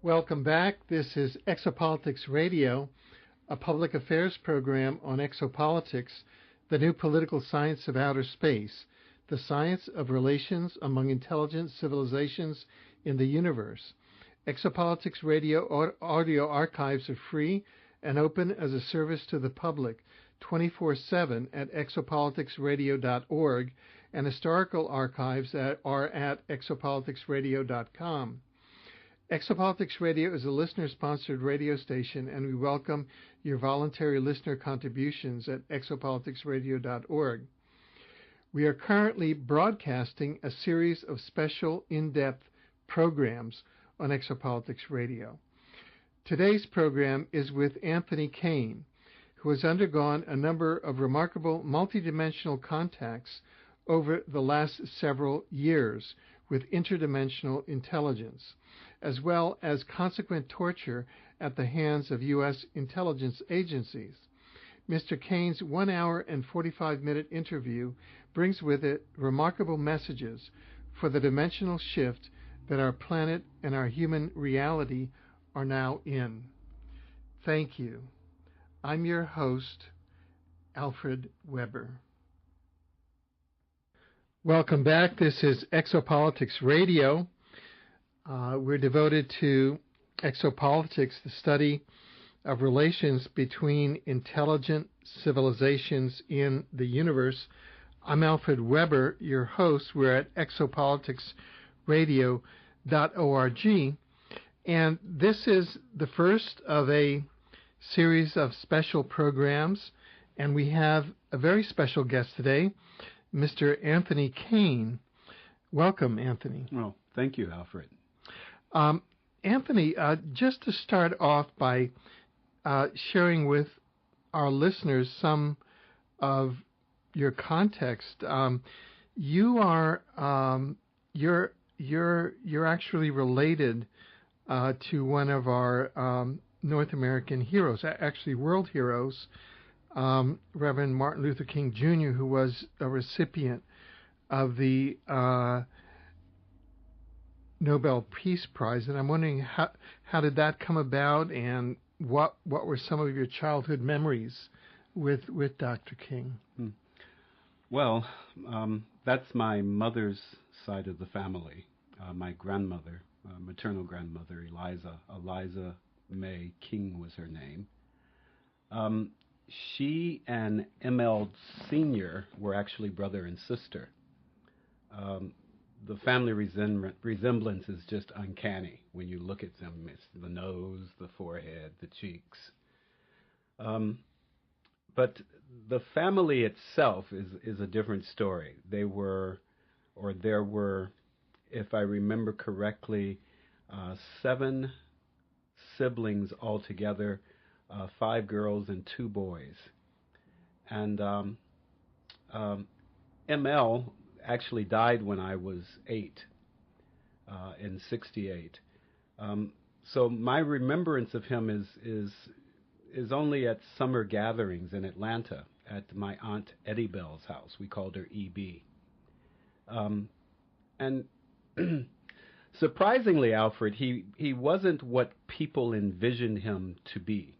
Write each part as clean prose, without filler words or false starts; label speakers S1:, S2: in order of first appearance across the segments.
S1: Welcome back. This is Exopolitics Radio, a public affairs program on exopolitics, the new political science of outer space, the science of relations among intelligent civilizations in the universe. Exopolitics Radio audio archives are free and open as a service to the public 24/7 at exopoliticsradio.org, and historical archives are at exopoliticsradio.com. Exopolitics Radio is a listener-sponsored radio station, and we welcome your voluntary listener contributions at exopoliticsradio.org. We are currently broadcasting a series of special in-depth programs on Exopolitics Radio. Today's program is with Anthony Kane, who has undergone a number of remarkable multidimensional contacts over the last several years with interdimensional intelligence, as well as consequent torture at the hands of U.S. intelligence agencies. Mr. Kane's 1 hour and 45-minute interview brings with it remarkable messages for the dimensional shift that our planet and our human reality are now in. Thank you. I'm your host, Alfred Webre. Welcome back. This is Exopolitics Radio. We're devoted to exopolitics, the study of relations between intelligent civilizations in the universe. I'm Alfred Webre, your host. We're at exopoliticsradio.org, and this is the first of a series of special programs, and we have a very special guest today, Mr. Anthony Kane. Welcome, Anthony.
S2: Well, thank you, Alfred.
S1: Anthony, just to start off by sharing with our listeners some of your context, you are you're actually related to one of our North American heroes, actually world heroes, Reverend Martin Luther King Jr., who was a recipient of the Nobel Peace Prize. And I'm wondering how did that come about, and what were some of your childhood memories with Dr. King?
S2: Well, that's my mother's side of the family. My grandmother, maternal grandmother, Eliza May King was her name. She and M.L. Sr. were actually brother and sister. The family resemblance is just uncanny when you look at them. It's the nose, the forehead, the cheeks. But the family itself is a different story. There were, if I remember correctly, 7 siblings altogether, 5 girls and 2 boys. And M.L. actually died when I was 8, in 1968. So my remembrance of him is only at summer gatherings in Atlanta at my Aunt Eddie Bell's house. We called her E.B. And surprisingly, Alfred, he wasn't what people envisioned him to be.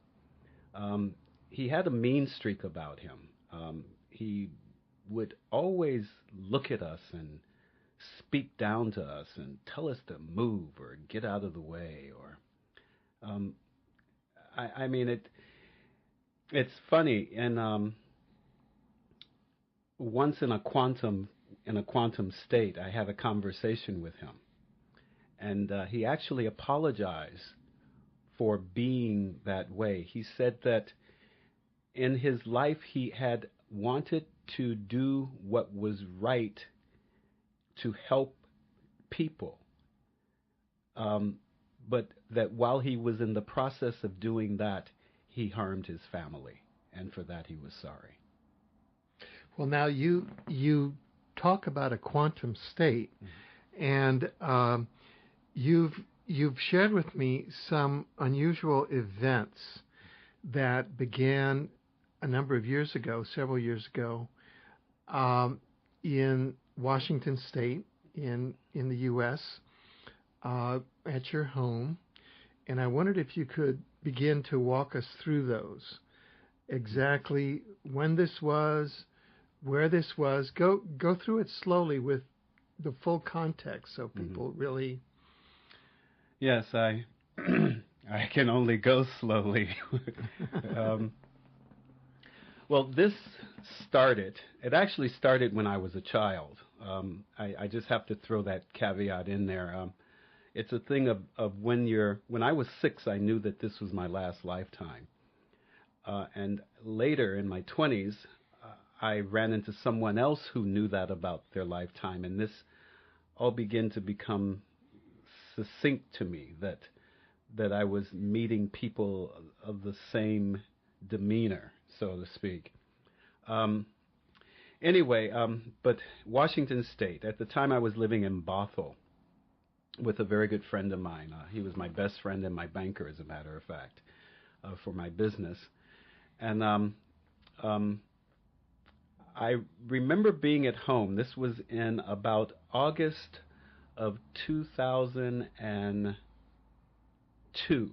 S2: He had a mean streak about him. He would always look at us and speak down to us and tell us to move or get out of the way. Or, I mean, it's funny. And once in a quantum state, I had a conversation with him, and he actually apologized for being that way. He said that in his life he had wanted to do what was right to help people, but that while he was in the process of doing that, he harmed his family, and for that he was sorry.
S1: Well, now you talk about a quantum state, and you've shared with me some unusual events that began a number of years ago, several years ago, in Washington State, in the U.S., at your home, and I wondered if you could begin to walk us through those. Exactly when this was, where this was. Go through it slowly with the full context so people really...
S2: Yes, I I can only go slowly. Well, this it actually started when I was a child. I just have to throw that caveat in there. It's a thing of when I was 6, I knew that this was my last lifetime. And later in my 20s, I ran into someone else who knew that about their lifetime, and this all began to become succinct to me, that I was meeting people of the same demeanor, so to speak. But Washington State, at the time I was living in Bothell with a very good friend of mine. He was my best friend and my banker, as a matter of fact, for my business. And I remember being at home. This was in about August of 2002.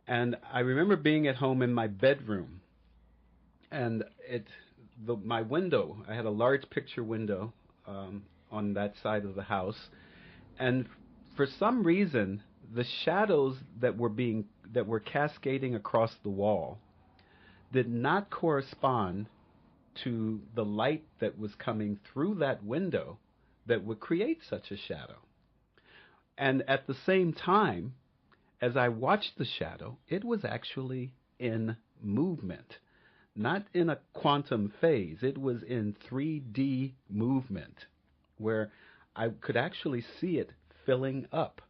S2: And I remember being at home in my bedroom. And my window, I had a large picture window on that side of the house. And for some reason, the shadows that were cascading across the wall did not correspond to the light that was coming through that window that would create such a shadow. And at the same time, as I watched the shadow, it was actually in movement, not in a quantum phase. It was in 3D movement, where I could actually see it filling up.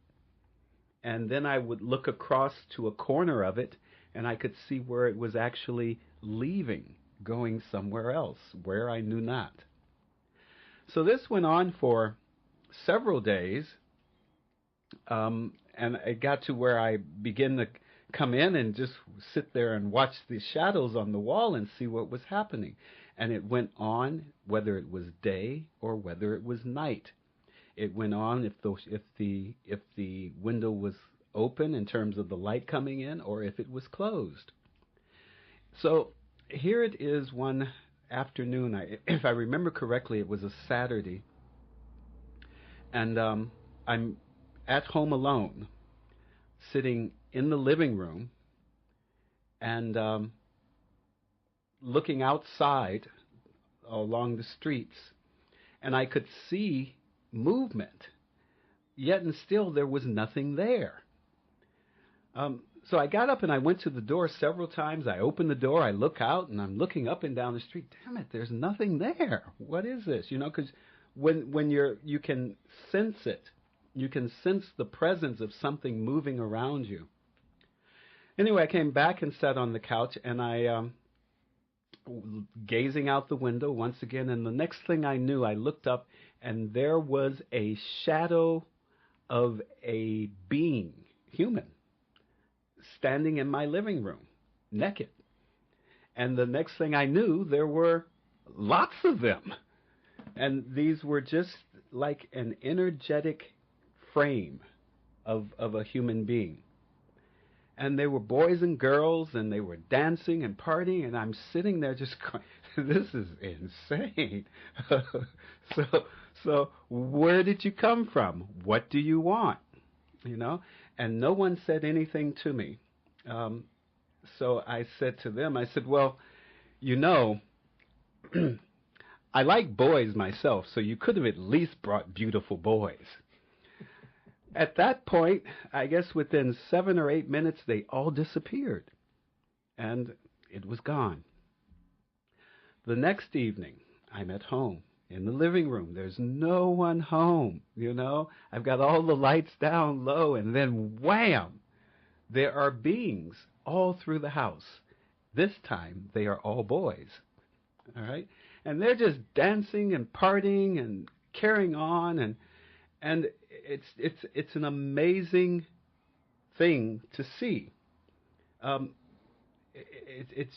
S2: And then I would look across to a corner of it, and I could see where it was actually leaving, going somewhere else, where I knew not. So this went on for several days, and it got to where I began to come in and just sit there and watch the shadows on the wall and see what was happening. And it went on whether it was day or whether it was night. It went on if the window was open in terms of the light coming in, or if it was closed. So here it is one afternoon. If I remember correctly, it was a Saturday, and I'm at home alone, sitting in the living room, and looking outside along the streets, and I could see movement, yet and still there was nothing there. So I got up and I went to the door several times. I opened the door, I look out, and I'm looking up and down the street. Damn it, there's nothing there. What is this? Because when you can sense it, you can sense the presence of something moving around you. Anyway, I came back and sat on the couch, and I gazing out the window once again, and the next thing I knew, I looked up, and there was a shadow of a being, human, standing in my living room, naked. And the next thing I knew, there were lots of them. And these were just like an energetic frame of a human being. And they were boys and girls, and they were dancing and partying, and I'm sitting there just going, this is insane. So where did you come from? What do you want? And no one said anything to me. So I said to them, I said, well, I like boys myself, so you could have at least brought beautiful boys. At that point, I guess within 7 or 8 minutes, they all disappeared, and it was gone. The next evening, I'm at home in the living room. There's no one home, I've got all the lights down low, and then wham! There are beings all through the house. This time, they are all boys, all right? And they're just dancing and partying and carrying on, and it's an amazing thing to see. It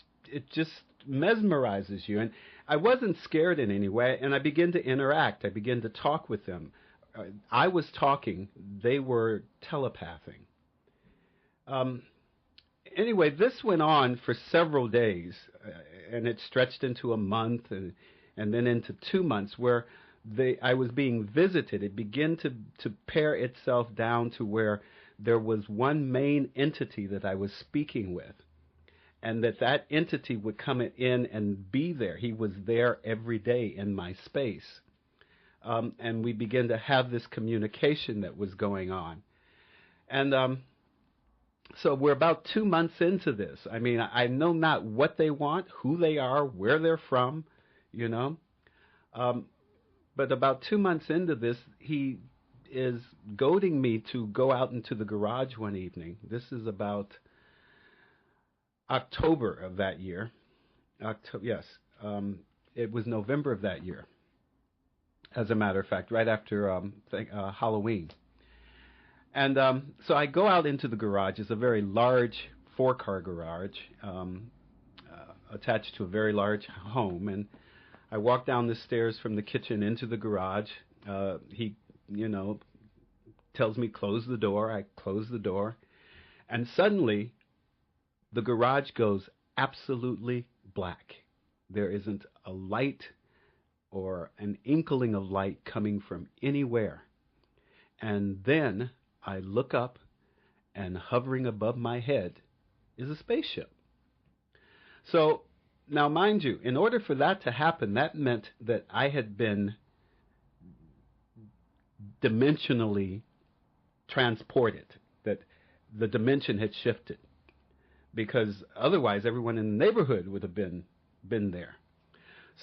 S2: just mesmerizes you. And I wasn't scared in any way, and I began to interact. I began to talk with them. I was talking. They were telepathing. Um, anyway, this went on for several days, and it stretched into a month, and then into 2 months, where I was being visited. It began to pare itself down to where there was one main entity that I was speaking with, and that entity would come in and be there. He was there every day in my space. And we began to have this communication that was going on. And so we're about 2 months into this. I mean, I know not what they want, who they are, where they're from, you know. But about 2 months into this, he is goading me to go out into the garage one evening. This is about October of that year. It was November of that year, as a matter of fact, right after Halloween. And so I go out into the garage. It's a very large 4-car garage attached to a very large home. And I walk down the stairs from the kitchen into the garage. He, tells me close the door. I close the door. And suddenly, the garage goes absolutely black. There isn't a light or an inkling of light coming from anywhere. And then I look up, and hovering above my head is a spaceship. So, now mind you, in order for that to happen, that meant that I had been dimensionally transported, that the dimension had shifted, because otherwise everyone in the neighborhood would have been there.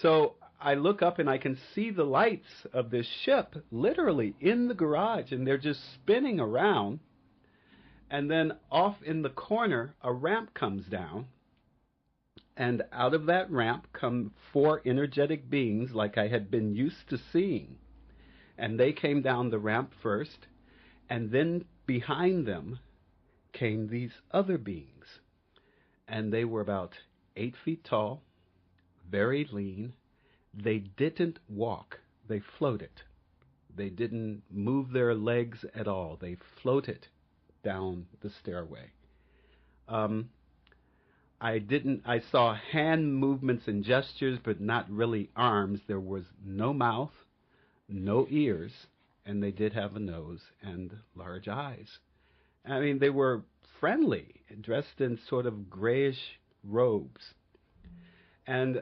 S2: So I look up and I can see the lights of this ship literally in the garage, and they're just spinning around. And then off in the corner, a ramp comes down, and out of that ramp come 4 energetic beings like I had been used to seeing. And they came down the ramp first, and then behind them came these other beings. And they were about 8 feet tall, very lean. They didn't walk. They floated. They didn't move their legs at all. They floated down the stairway. I saw hand movements and gestures, but not really arms. There was no mouth, no ears, and they did have a nose and large eyes. I mean, they were friendly, dressed in sort of grayish robes. And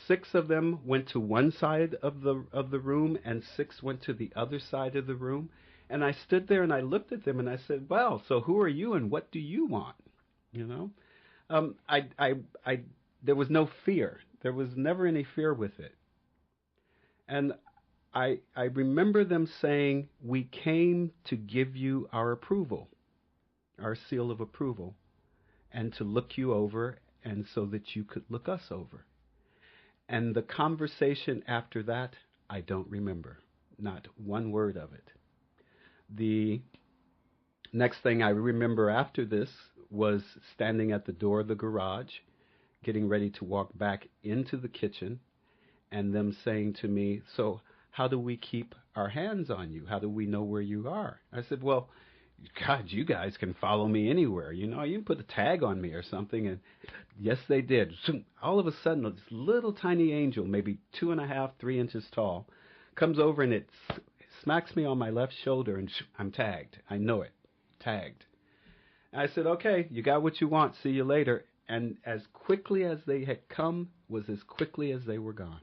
S2: 6 of them went to one side of the room, and 6 went to the other side of the room. And I stood there and I looked at them and I said, "Well, so who are you and what do you want?" There was no fear. There was never any fear with it. And I remember them saying, "We came to give you our approval, our seal of approval, and to look you over, and so that you could look us over." And the conversation after that, I don't remember. Not one word of it. The next thing I remember after this was standing at the door of the garage, getting ready to walk back into the kitchen, and them saying to me, "So how do we keep our hands on you? How do we know where you are?" I said, "Well, God, you guys can follow me anywhere. You can put a tag on me or something." And yes, they did. All of a sudden, this little tiny angel, maybe 2.5, 3 inches tall, comes over and it smacks me on my left shoulder, and I'm tagged. I know it. Tagged. And I said, "Okay, you got what you want. See you later." And as quickly as they had come was as quickly as they were gone.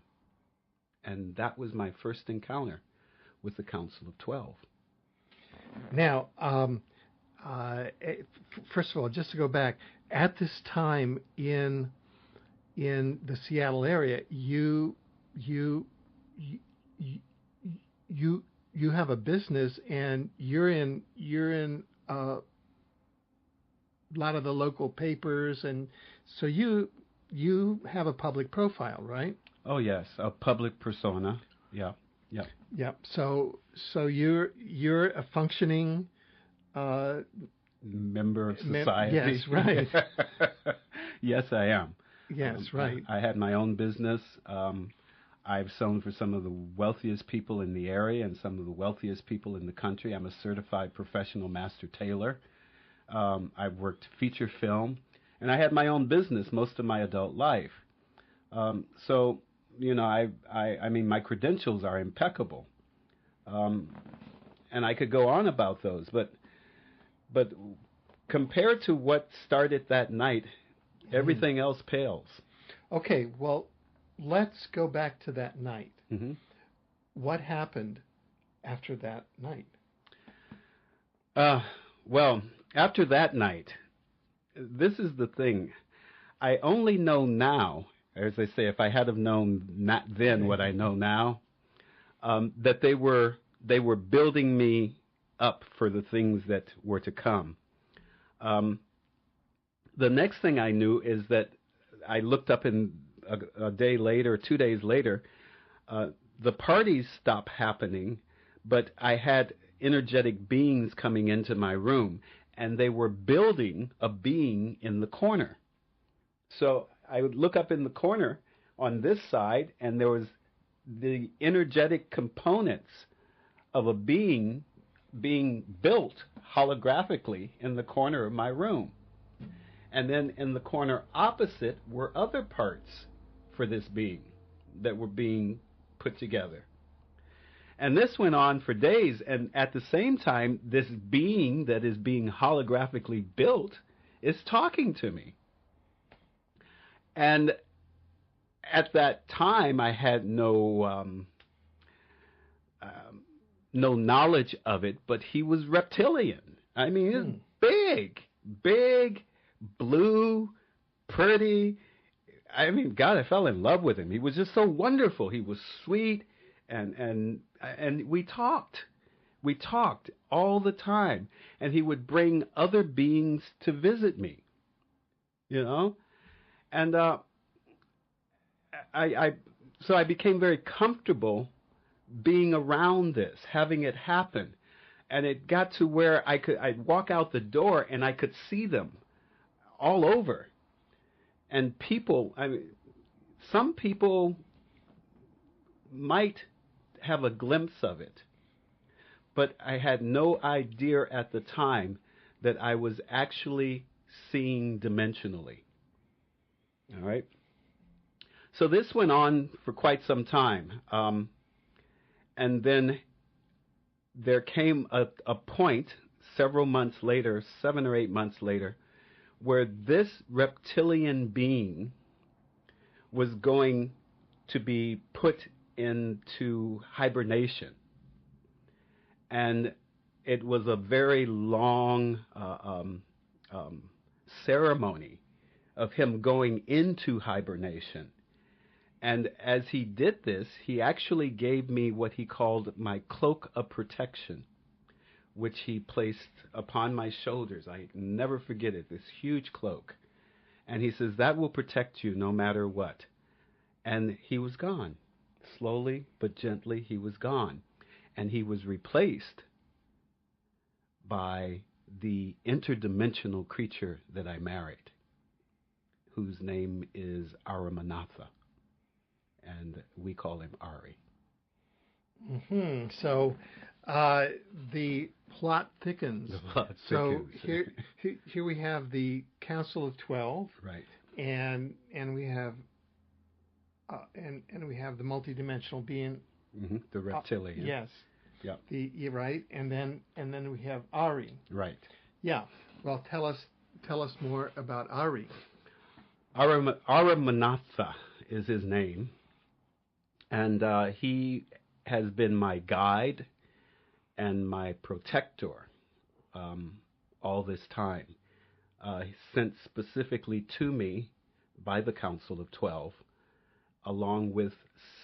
S2: And that was my first encounter with the Council of 12.
S1: Now, first of all, just to go back, at this time in the Seattle area, you have a business, and you're in a lot of the local papers, and so you have a public profile, right?
S2: Oh yes, a public persona. Yeah.
S1: So you're a functioning
S2: member of society.
S1: Yes, right.
S2: Yes, I am.
S1: Yes, right.
S2: I had my own business. I've sewn for some of the wealthiest people in the area and some of the wealthiest people in the country. I'm a certified professional master tailor. I've worked feature film, and I had my own business most of my adult life. So, I mean, my credentials are impeccable, and I could go on about those, but compared to what started that night, everything else pales.
S1: Okay, well, let's go back to that night.
S2: Mm-hmm.
S1: What happened after that night?
S2: Well, after that night, this is the thing. I only know now, as I say, if I had have known not then what I know now, that they were building me up for the things that were to come. The next thing I knew is that I looked up in a day later, 2 days later, the parties stopped happening, but I had energetic beings coming into my room, and they were building a being in the corner. So I would look up in the corner on this side, and there was the energetic components of a being built holographically in the corner of my room. And then in the corner opposite were other parts for this being that were being put together. And this went on for days, and at the same time, this being that is being holographically built is talking to me. And at that time, I had no knowledge of it, but he was reptilian. I mean, he was big, blue, pretty. I mean, God, I fell in love with him. He was just so wonderful. He was sweet, and we talked. We talked all the time, and he would bring other beings to visit me. And so I became very comfortable being around this, having it happen, and it got to where I'd walk out the door and I could see them all over. And people, I mean, some people might have a glimpse of it, but I had no idea at the time that I was actually seeing dimensionally. All right? So this went on for quite some time. And then there came a point several months later, 7 or 8 months later, where this reptilian being was going to be put into hibernation. And it was a very long ceremony of him going into hibernation. And as he did this, he actually gave me what he called my cloak of protection, which he placed upon my shoulders. I never forget it, this huge cloak. And he says, that will protect you no matter what. And he was gone. Slowly but gently, he was gone. And he was replaced by the interdimensional creature that I married, whose name is Aramanatha. And we call him Ari.
S1: Mm-hmm. So the plot thickens.
S2: The plot
S1: so
S2: thickens.
S1: here we have the Council of 12,
S2: right?
S1: And we have and we have the multidimensional being,
S2: the reptilian.
S1: Yes.
S2: Yeah.
S1: Right, and then we have Ari.
S2: Right.
S1: Yeah. Well, tell us more about Ari.
S2: Aramanatha is his name. And he has been my guide and my protector all this time. Sent specifically to me by the Council of 12, along with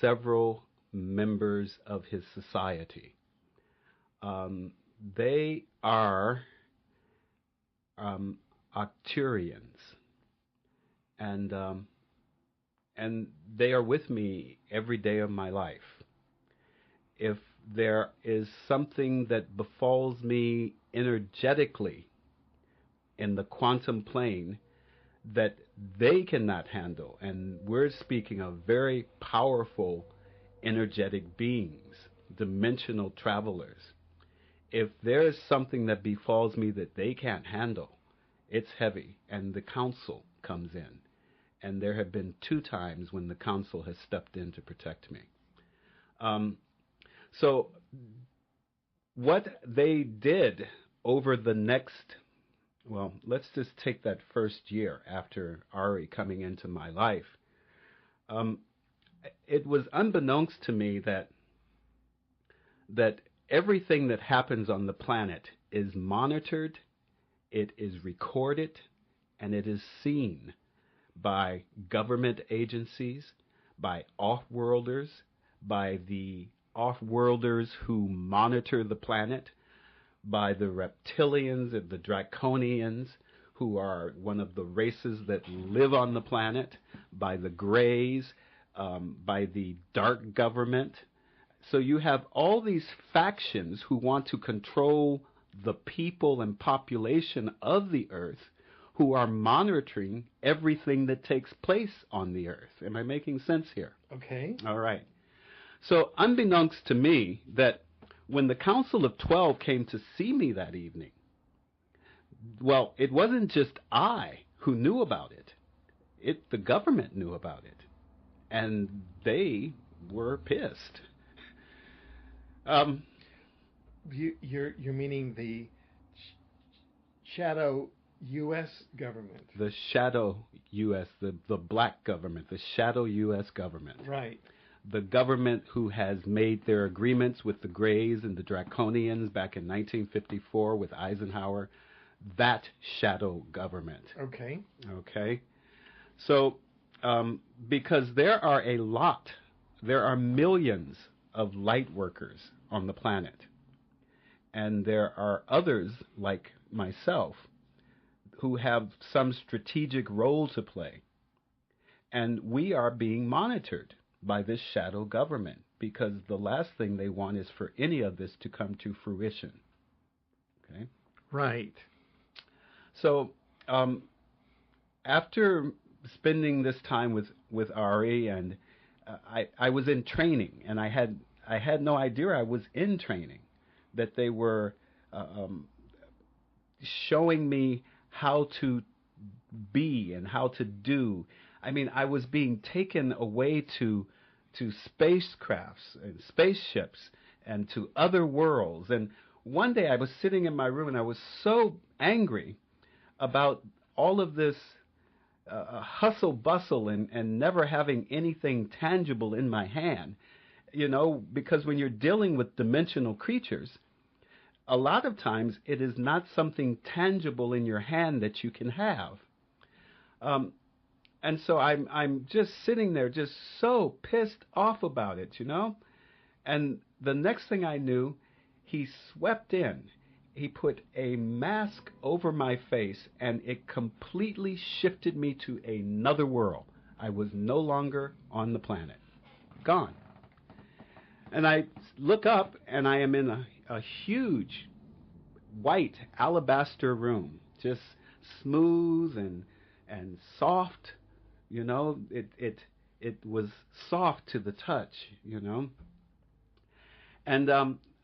S2: several members of his society. They are Arcturians. And they are with me every day of my life. If there is something that befalls me energetically in the quantum plane that they cannot handle, and we're speaking of very powerful energetic beings, dimensional travelers, if there is something that befalls me that they can't handle, It's heavy, and the council comes in. And there have been 2 times when the council has stepped in to protect me. So what they did over the next, well, let's just take that first year after Ari coming into my life. It was unbeknownst to me that everything that happens on the planet is monitored, it is recorded, and it is seen by government agencies, by off-worlders, by the off-worlders who monitor the planet, by the reptilians and the draconians, who are one of the races that live on the planet, by the Greys, by the dark government. So you have all these factions who want to control the people and population of the earth, who are monitoring everything that takes place on the earth. Am I making sense here?
S1: Okay.
S2: All right. So unbeknownst to me, that when the Council of 12 came to see me that evening, well, it wasn't just I who knew about it. The government knew about it. And they were pissed.
S1: You're meaning the shadow U.S. government.
S2: The shadow U.S., the black government, the shadow U.S. government.
S1: Right.
S2: The government who has made their agreements with the Greys and the Draconians back in 1954 with Eisenhower, that shadow government.
S1: Okay.
S2: Okay. So, because there are millions of light workers on the planet, and there are others like myself who have some strategic role to play, and we are being monitored by this shadow government, because the last thing they want is for any of this to come to fruition. Okay?
S1: Right.
S2: So, after spending this time with Ari, and I was in training, and I had no idea I was in training, that they were showing me how to be and how to do. I mean, I was being taken away to spacecrafts and spaceships and to other worlds. And one day I was sitting in my room, and I was so angry about all of this hustle bustle and never having anything tangible in my hand, because when you're dealing with dimensional creatures, a lot of times it is not something tangible in your hand that you can have. And so I'm just sitting there just so pissed off about it, And the next thing I knew, he swept in. He put a mask over my face, and it completely shifted me to another world. I was no longer on the planet. Gone. And I look up, and I am in a huge white alabaster room, just smooth and soft. It was soft to the touch, And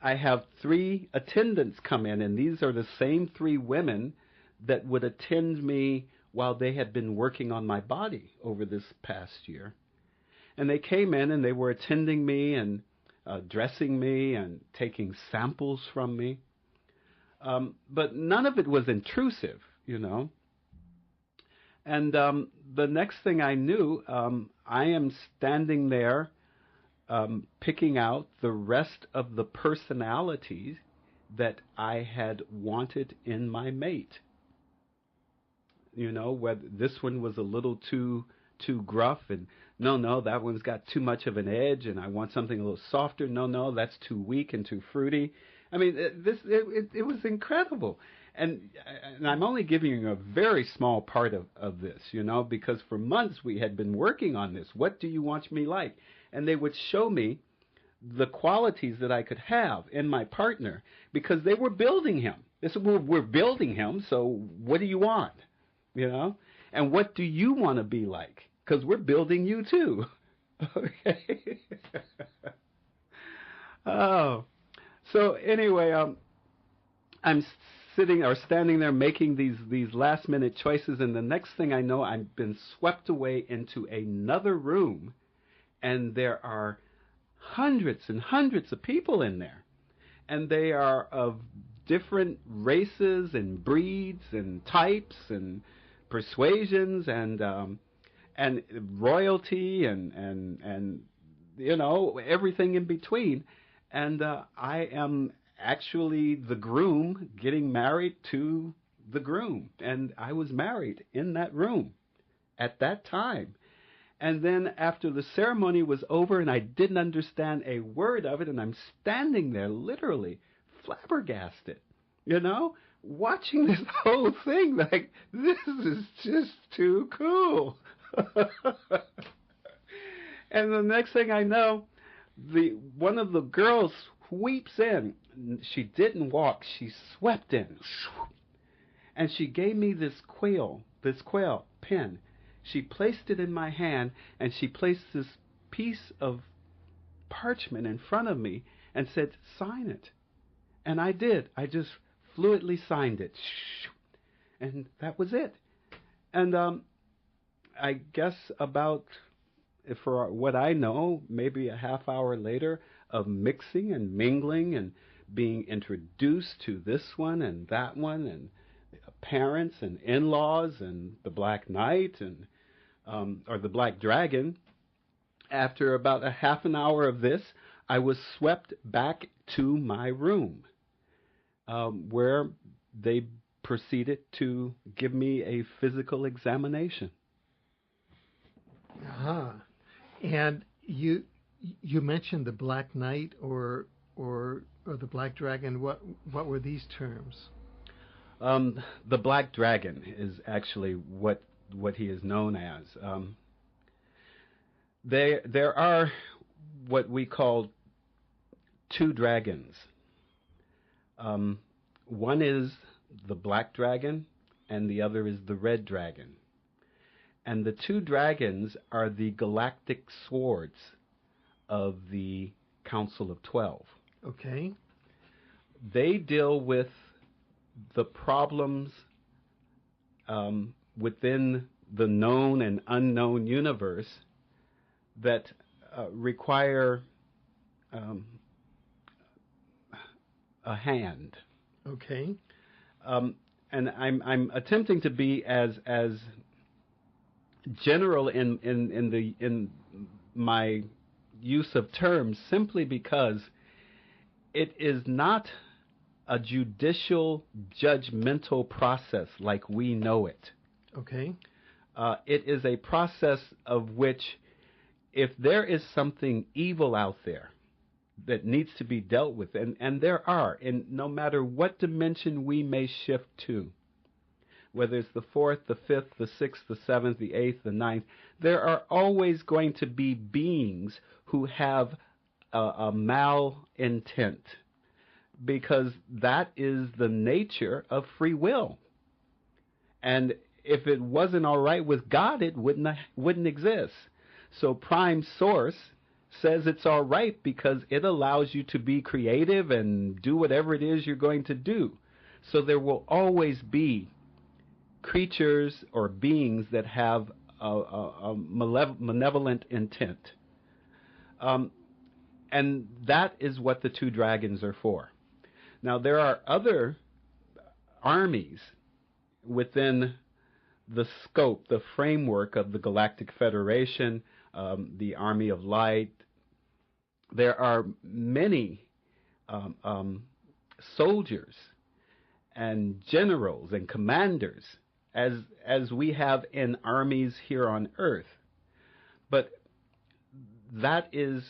S2: I have 3 attendants come in, and these are the same 3 women that would attend me while they had been working on my body over this past year. And they came in, and they were attending me and dressing me and taking samples from me. But none of it was intrusive, And the next thing I knew, I am standing there picking out the rest of the personalities that I had wanted in my mate. Whether this one was a little too gruff, and no, that one's got too much of an edge, and I want something a little softer. No, that's too weak and too fruity. I mean, it was incredible. And I'm only giving you a very small part of this, because for months we had been working on this. What do you want me like? And they would show me the qualities that I could have in my partner, because they were building him. They said, well, we're building him, so what do you want? And what do you want to be like? Because we're building you too. Okay. Oh. So anyway, I'm sitting or standing there making these last minute choices, and the next thing I know, I've been swept away into another room, and there are hundreds and hundreds of people in there, and they are of different races and breeds and types and persuasions and royalty and everything in between. And I am actually the groom getting married to the groom, and I was married in that room at that time. And then after the ceremony was over and I didn't understand a word of it, and I'm standing there literally flabbergasted, watching this whole thing like, this is just too cool. And the next thing I know, one of the girls sweeps in. She didn't walk, she swept in. And she gave me this quill pen. She placed it in my hand, and she placed this piece of parchment in front of me and said, sign it. And I did. I just fluently signed it. And that was it. And I guess about, for what I know, maybe a half hour later of mixing and mingling and being introduced to this one and that one and parents and in-laws and the Black Knight and or the Black Dragon. After about a half an hour of this, I was swept back to my room, where they proceeded to give me a physical examination.
S1: And you mentioned the Black Knight or the Black Dragon. What were these terms?
S2: The Black Dragon is actually what he is known as. There are what we call two dragons. One is the Black Dragon, and the other is the Red Dragon. And the two dragons are the galactic swords of the Council of 12.
S1: Okay.
S2: They deal with the problems within the known and unknown universe that require a hand.
S1: Okay.
S2: And I'm attempting to be as general in my use of terms, simply because it is not a judicial, judgmental process like we know it.
S1: Okay.
S2: It is a process of which, if there is something evil out there that needs to be dealt with, and there are, and no matter what dimension we may shift to, whether it's the fourth, the fifth, the sixth, the seventh, the eighth, the ninth, there are always going to be beings who have a malintent, because that is the nature of free will. And if it wasn't all right with God, it wouldn't exist. So Prime Source says it's all right because it allows you to be creative and do whatever it is you're going to do. So there will always be creatures or beings that have a malevolent intent. And that is what the two dragons are for. Now, there are other armies within the scope, the framework of the Galactic Federation, the Army of Light. There are many soldiers and generals and commanders as we have in armies here on Earth. But that is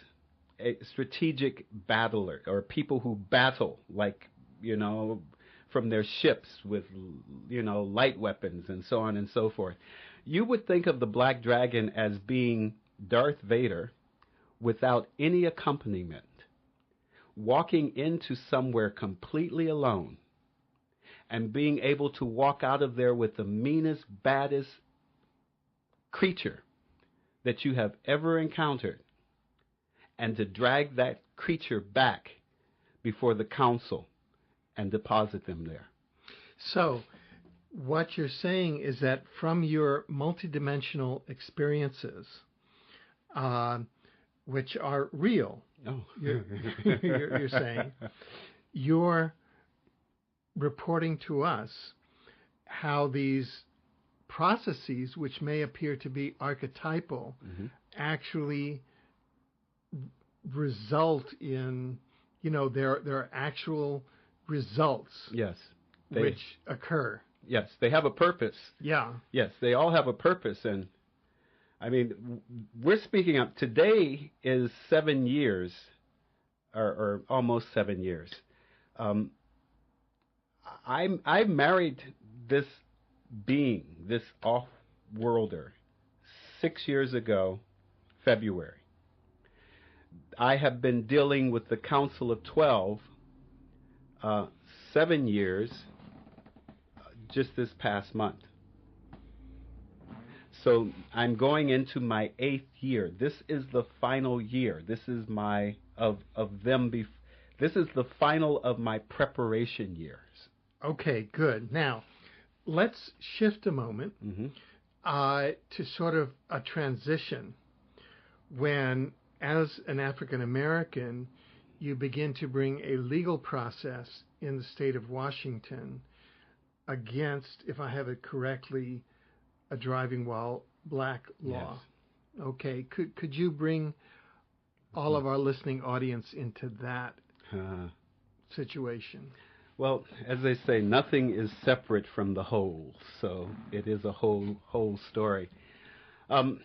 S2: a strategic battler, or people who battle, like, from their ships with, light weapons and so on and so forth. You would think of the Black Dragon as being Darth Vader without any accompaniment, walking into somewhere completely alone and being able to walk out of there with the meanest, baddest creature that you have ever encountered, and to drag that creature back before the council and deposit them there.
S1: So, what you're saying is that from your multidimensional experiences, which are real, you're saying, you're reporting to us how these processes, which may appear to be archetypal, actually result in, there are actual results.
S2: Yes.
S1: Which occur.
S2: Yes, they have a purpose.
S1: Yeah.
S2: Yes, they all have a purpose. And I mean, we're speaking up. Today is 7 years, or almost 7 years. I married this being, this off-worlder, 6 years ago, February. I have been dealing with the Council of 12, 7 years, just this past month. So I'm going into my 8th year. This is the final year. This is my this is the final of my preparation years. Okay,
S1: good. Now, let's shift a moment to sort of a transition when, as an African American, you begin to bring a legal process in the state of Washington against, if I have it correctly, a driving while black law. Yes. Okay. Could you bring all of our listening audience into that situation?
S2: Well, as they say, nothing is separate from the whole, so it is a whole story. I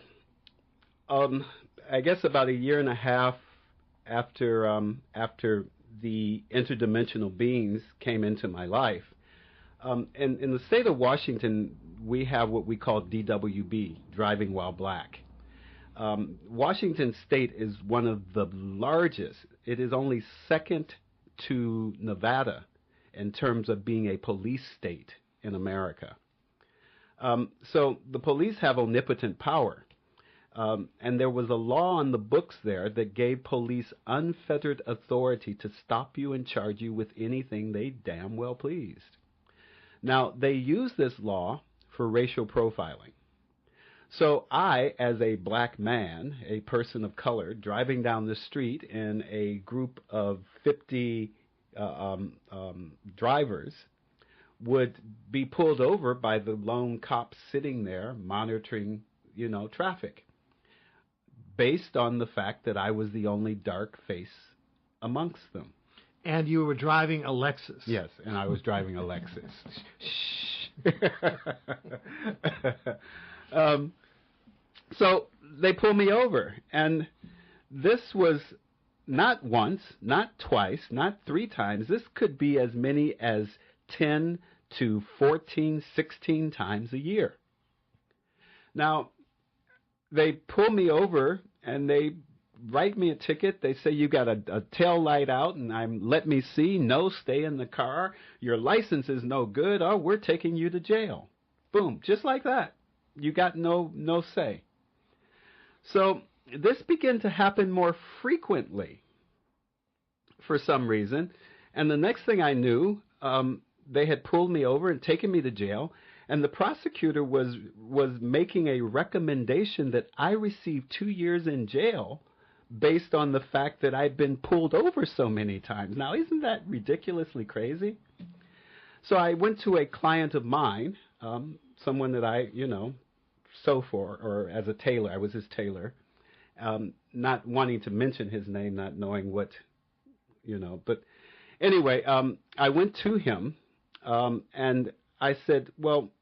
S2: guess about a year and a half after the interdimensional beings came into my life, in the state of Washington, we have what we call DWB, driving while black. Washington State is one of the largest. It is only second to Nevada in terms of being a police state in America. So the police have omnipotent power. And there was a law on the books there that gave police unfettered authority to stop you and charge you with anything they damn well pleased. Now, they use this law for racial profiling. So I, as a black man, a person of color, driving down the street in a group of 50 drivers, would be pulled over by the lone cop sitting there monitoring, traffic, based on the fact that I was the only dark face amongst them.
S1: And you were driving a Lexus.
S2: Yes, and I was driving a Lexus. So they pull me over, and this was not once, not twice, not 3 times. This could be as many as 10 to 14, 16 times a year. Now, they pull me over, and they write me a ticket. They say, you got a tail light out, and let me see. No, stay in the car. Your license is no good. Oh, we're taking you to jail. Boom, just like that. You got no say. So this began to happen more frequently for some reason. And the next thing I knew, they had pulled me over and taken me to jail. And the prosecutor was making a recommendation that I receive 2 years in jail based on the fact that I'd been pulled over so many times. Now, isn't that ridiculously crazy? So I went to a client of mine, someone that I, sew for, or as a tailor. I was his tailor, not wanting to mention his name, not knowing what, But anyway, I went to him, and I said, well,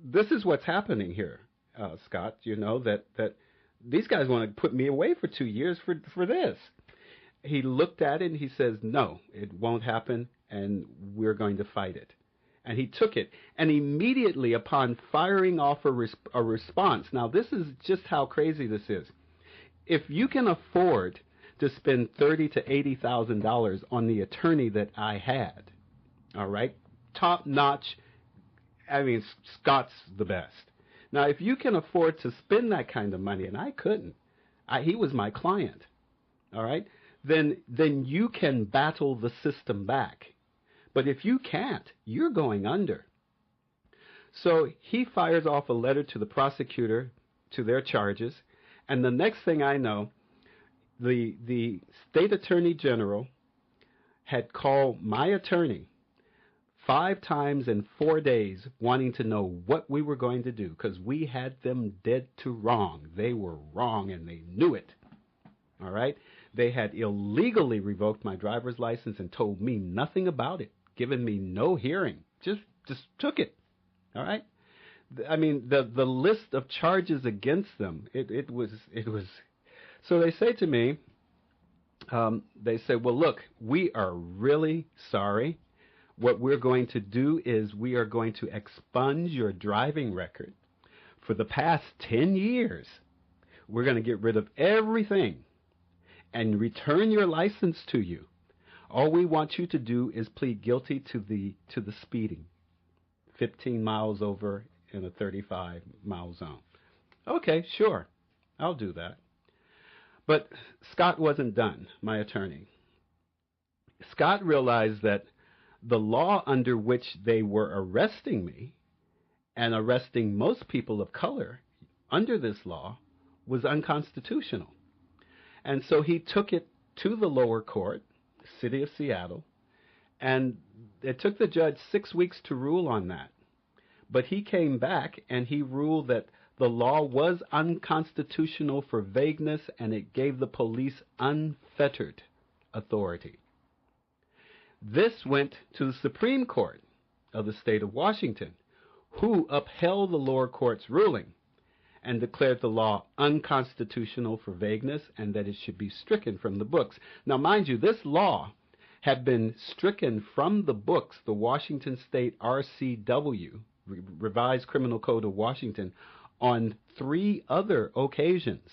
S2: this is what's happening here, Scott, that these guys want to put me away for 2 years for this. He looked at it and he says, no, it won't happen, and we're going to fight it. And he took it, and immediately upon firing off a response, now this is just how crazy this is. If you can afford to spend $30,000 to $80,000 on the attorney that I had, all right, top notch, I mean, Scott's the best. Now, if you can afford to spend that kind of money, and I couldn't, he was my client, all right, then you can battle the system back. But if you can't, you're going under. So he fires off a letter to the prosecutor to their charges, and the next thing I know, the state attorney general had called my attorney 5 times in 4 days wanting to know what we were going to do, because we had them dead to wrong. They were wrong, and they knew it. All right? They had illegally revoked my driver's license and told me nothing about it, given me no hearing. Just took it. All right? I mean, the list of charges against them, it was. So they say to me, they say, well, look, we are really sorry. What we're going to do is we are going to expunge your driving record for the past 10 years. We're going to get rid of everything and return your license to you. All we want you to do is plead guilty to the speeding, 15 miles over in a 35-mile zone. Okay, sure, I'll do that. But Scott wasn't done, my attorney. Scott realized that the law under which they were arresting me and arresting most people of color under this law was unconstitutional. And so he took it to the lower court, City of Seattle, and it took the judge 6 weeks to rule on that. But he came back and he ruled that the law was unconstitutional for vagueness, and it gave the police unfettered authority. This went to the Supreme Court of the state of Washington, who upheld the lower court's ruling and declared the law unconstitutional for vagueness and that it should be stricken from the books. Now, mind you, this law had been stricken from the books, the Washington State RCW, Revised Criminal Code of Washington, on 3 other occasions,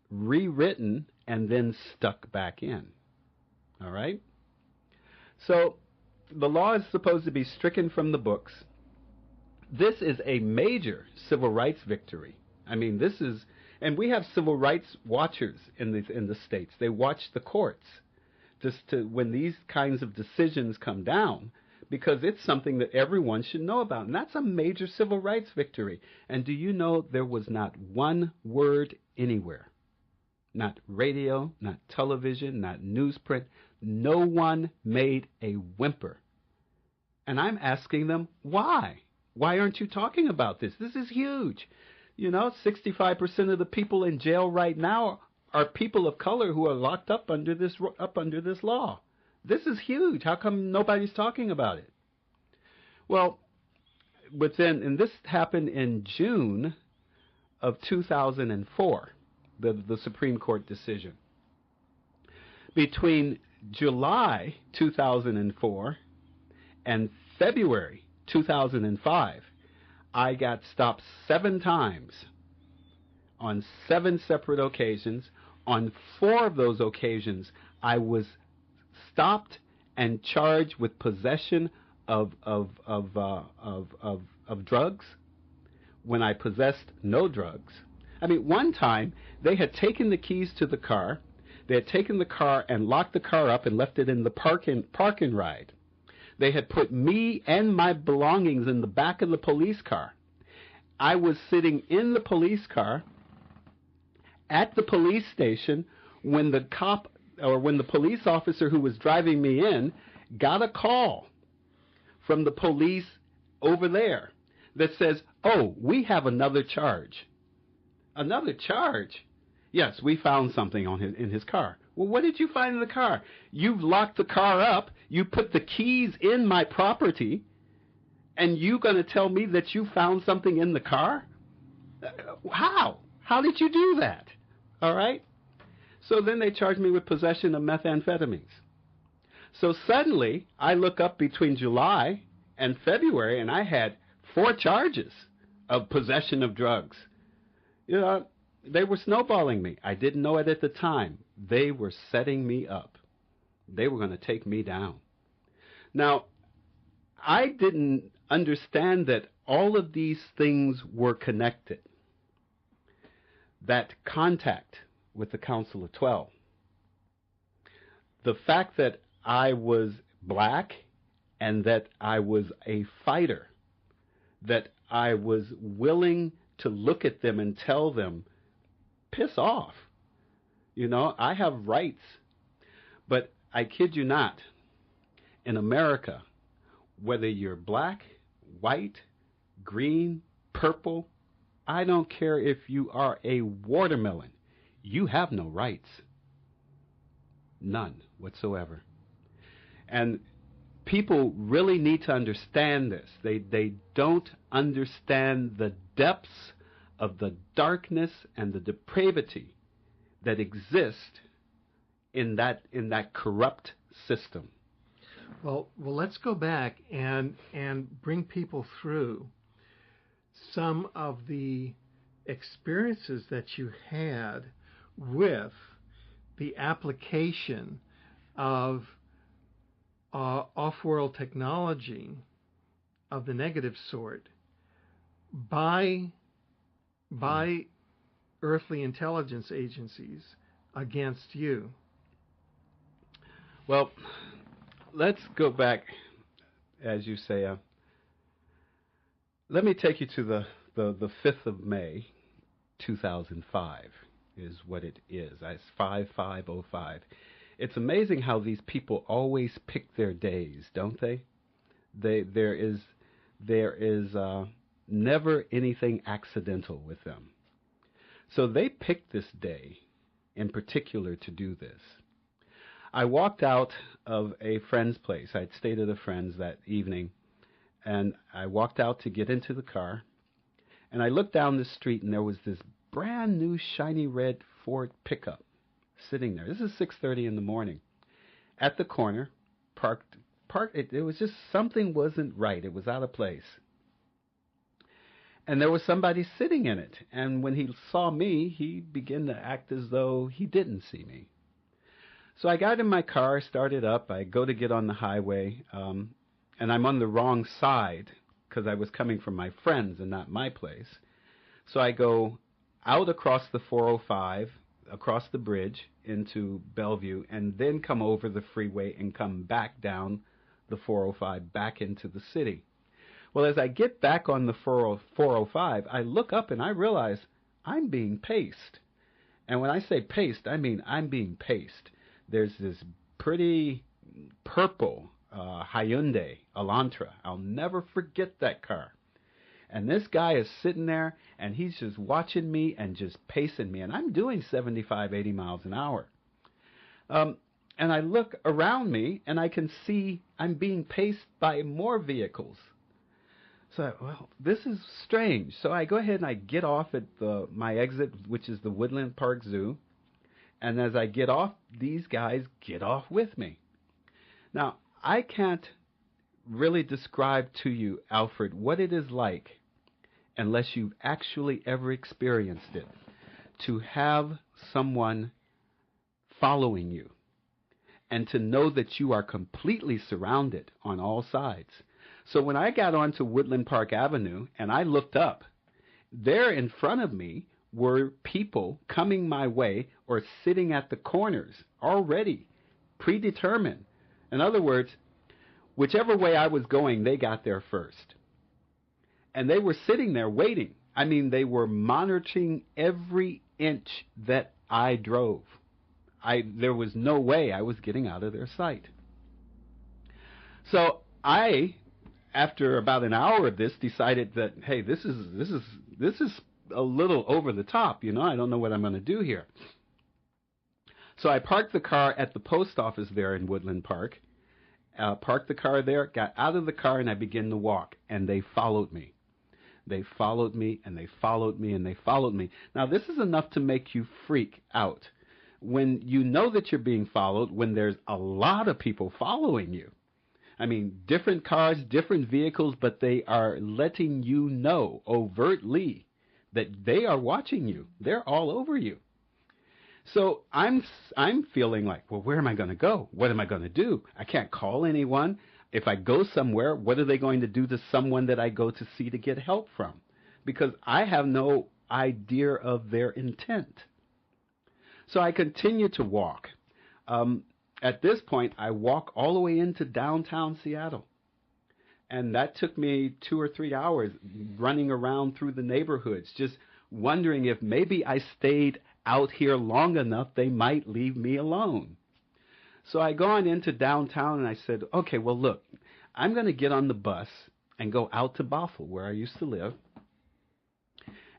S2: rewritten and then stuck back in. All right? So the law is supposed to be stricken from the books. This is a major civil rights victory. I mean, this is, and we have civil rights watchers in the states. They watch the courts just to when these kinds of decisions come down, because it's something that everyone should know about. And that's a major civil rights victory. And do you know there was not one word anywhere? Not radio, not television, not newsprint. No one made a whimper. And I'm asking them, why? Why aren't you talking about this? This is huge. You know, 65% of the people in jail right now are people of color who are locked up under this law. This is huge. How come nobody's talking about it? Well, and this happened in June of 2004, the Supreme Court decision. Between July 2004 and February 2005, I got stopped 7 times on 7 separate occasions. On 4 of those occasions, I was stopped and charged with possession of drugs when I possessed no drugs. I mean, one time they had taken the keys to the car. They had taken the car and locked the car up and left it in the park and ride. They had put me and my belongings in the back of the police car. I was sitting in the police car at the police station when the police officer who was driving me in got a call from the police over there that says, "Oh, we have another charge." Another charge? Yes, we found something in his car. Well, what did you find in the car? You've locked the car up. You put the keys in my property, and you going to tell me that you found something in the car? How? How did you do that? All right? So then they charged me with possession of methamphetamines. So suddenly, I look up between July and February, and I had 4 charges of possession of drugs. You know, they were snowballing me. I didn't know it at the time. They were setting me up. They were going to take me down. Now, I didn't understand that all of these things were connected. That contact with the Council of 12. The fact that I was black and that I was a fighter, that I was willing to look at them and tell them, piss off. You know, I have rights. But I kid you not, in America, whether you're black, white, green, purple, I don't care if you are a watermelon, you have no rights. None whatsoever. And people really need to understand this. They don't understand the depths of the darkness and the depravity that exist in that corrupt system.
S1: Well, let's go back and bring people through some of the experiences that you had with the application of off-world technology of the negative sort by earthly intelligence agencies against you.
S2: Well, let's go back, as you say. Let me take you to the 5th of May, 2005 is what it is. It's 5505. It's amazing how these people always pick their days, don't they? There is never anything accidental with them. So they picked this day in particular to do this. I walked out of a friend's place. I'd stayed at a friend's that evening, and I walked out to get into the car, and I looked down the street, and there was this brand new shiny red Ford pickup sitting there. This is 6:30 in the morning. At the corner, parked. It was just something wasn't right. It was out of place. And there was somebody sitting in it. And when he saw me, he began to act as though he didn't see me. So I got in my car, started up. I go to get on the highway, and I'm on the wrong side because I was coming from my friends and not my place. So I go out across the 405, across the bridge into Bellevue, and then come over the freeway and come back down the 405 back into the city. Well, as I get back on the 405, I look up and I realize I'm being paced. And when I say paced, I mean I'm being paced. There's this pretty purple Hyundai Elantra. I'll never forget that car. And this guy is sitting there, and he's just watching me and just pacing me. And I'm doing 75, 80 miles an hour. And I look around me, and I can see I'm being paced by more vehicles. So, well, this is strange. So I go ahead and I get off at my exit, which is the Woodland Park Zoo. And as I get off, these guys get off with me. Now, I can't really describe to you, Alfred, what it is like, unless you've actually ever experienced it, to have someone following you and to know that you are completely surrounded on all sides. So when I got onto Woodland Park Avenue and I looked up, there in front of me were people coming my way or sitting at the corners already predetermined. In other words, whichever way I was going, they got there first. And they were sitting there waiting. I mean, they were monitoring every inch that I drove. There was no way I was getting out of their sight. So I, after about an hour of this, decided that, hey, this is a little over the top. You know, I don't know what I'm going to do here. So I parked the car at the post office there in Woodland Park. Parked the car there, got out of the car, and I began to walk. And they followed me. They followed me, and they followed me, and they followed me. Now, this is enough to make you freak out. When you know that you're being followed, when there's a lot of people following you. I mean, different cars, different vehicles, but they are letting you know overtly that they are watching you. They're all over you. So I'm feeling like, well, where am I going to go? What am I going to do? I can't call anyone. If I go somewhere, what are they going to do to someone that I go to see to get help from? Because I have no idea of their intent. So I continue to walk. At this point, I walk all the way into downtown Seattle. And that took me 2 or 3 hours running around through the neighborhoods, just wondering if maybe I stayed out here long enough, they might leave me alone. So I go on into downtown and I said, okay, well, look, I'm going to get on the bus and go out to Bothell, where I used to live.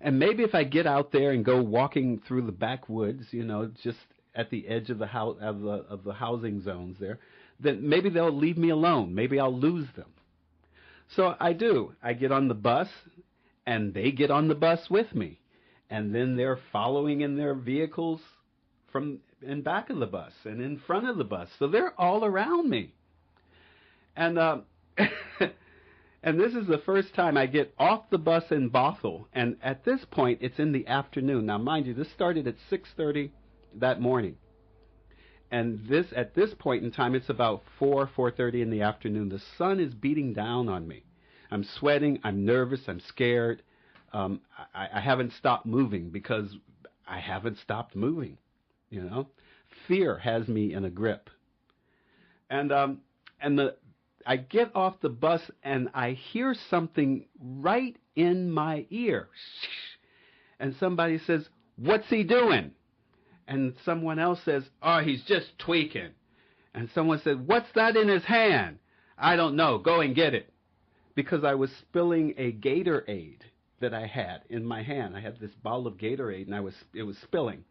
S2: And maybe if I get out there and go walking through the backwoods, just at the edge of the house of the housing zones there, then maybe they'll leave me alone. Maybe I'll lose them. So I do. I get on the bus, and they get on the bus with me. And then they're following in their vehicles from in back of the bus and in front of the bus. So they're all around me. And and this is the first time I get off the bus in Bothell. And at this point, it's in the afternoon. Now, mind you, this started at 6:30 that morning. And at this point in time, it's about 4:30 in the afternoon. The sun is beating down on me. I'm sweating. I'm nervous. I'm scared. I haven't stopped moving because I haven't stopped moving. Fear has me in a grip. And I get off the bus and I hear something right in my ear. And somebody says, "What's he doing?" And someone else says, "Oh, he's just tweaking." And someone said, "What's that in his hand?" "I don't know. Go and get it." Because I was spilling a Gatorade that I had in my hand. I had this bottle of Gatorade, and it was spilling.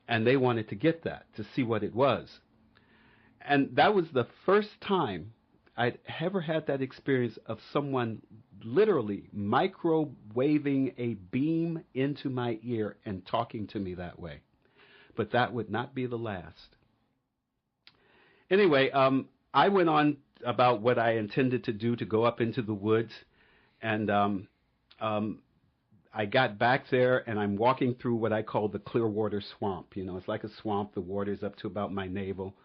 S2: And they wanted to get that, to see what it was. And that was the first time I'd ever had that experience of someone literally microwaving a beam into my ear and talking to me that way. But that would not be the last. Anyway, I went on about what I intended to do, to go up into the woods, and I got back there, and I'm walking through what I call the Clearwater Swamp. It's like a swamp. The water's up to about my navel,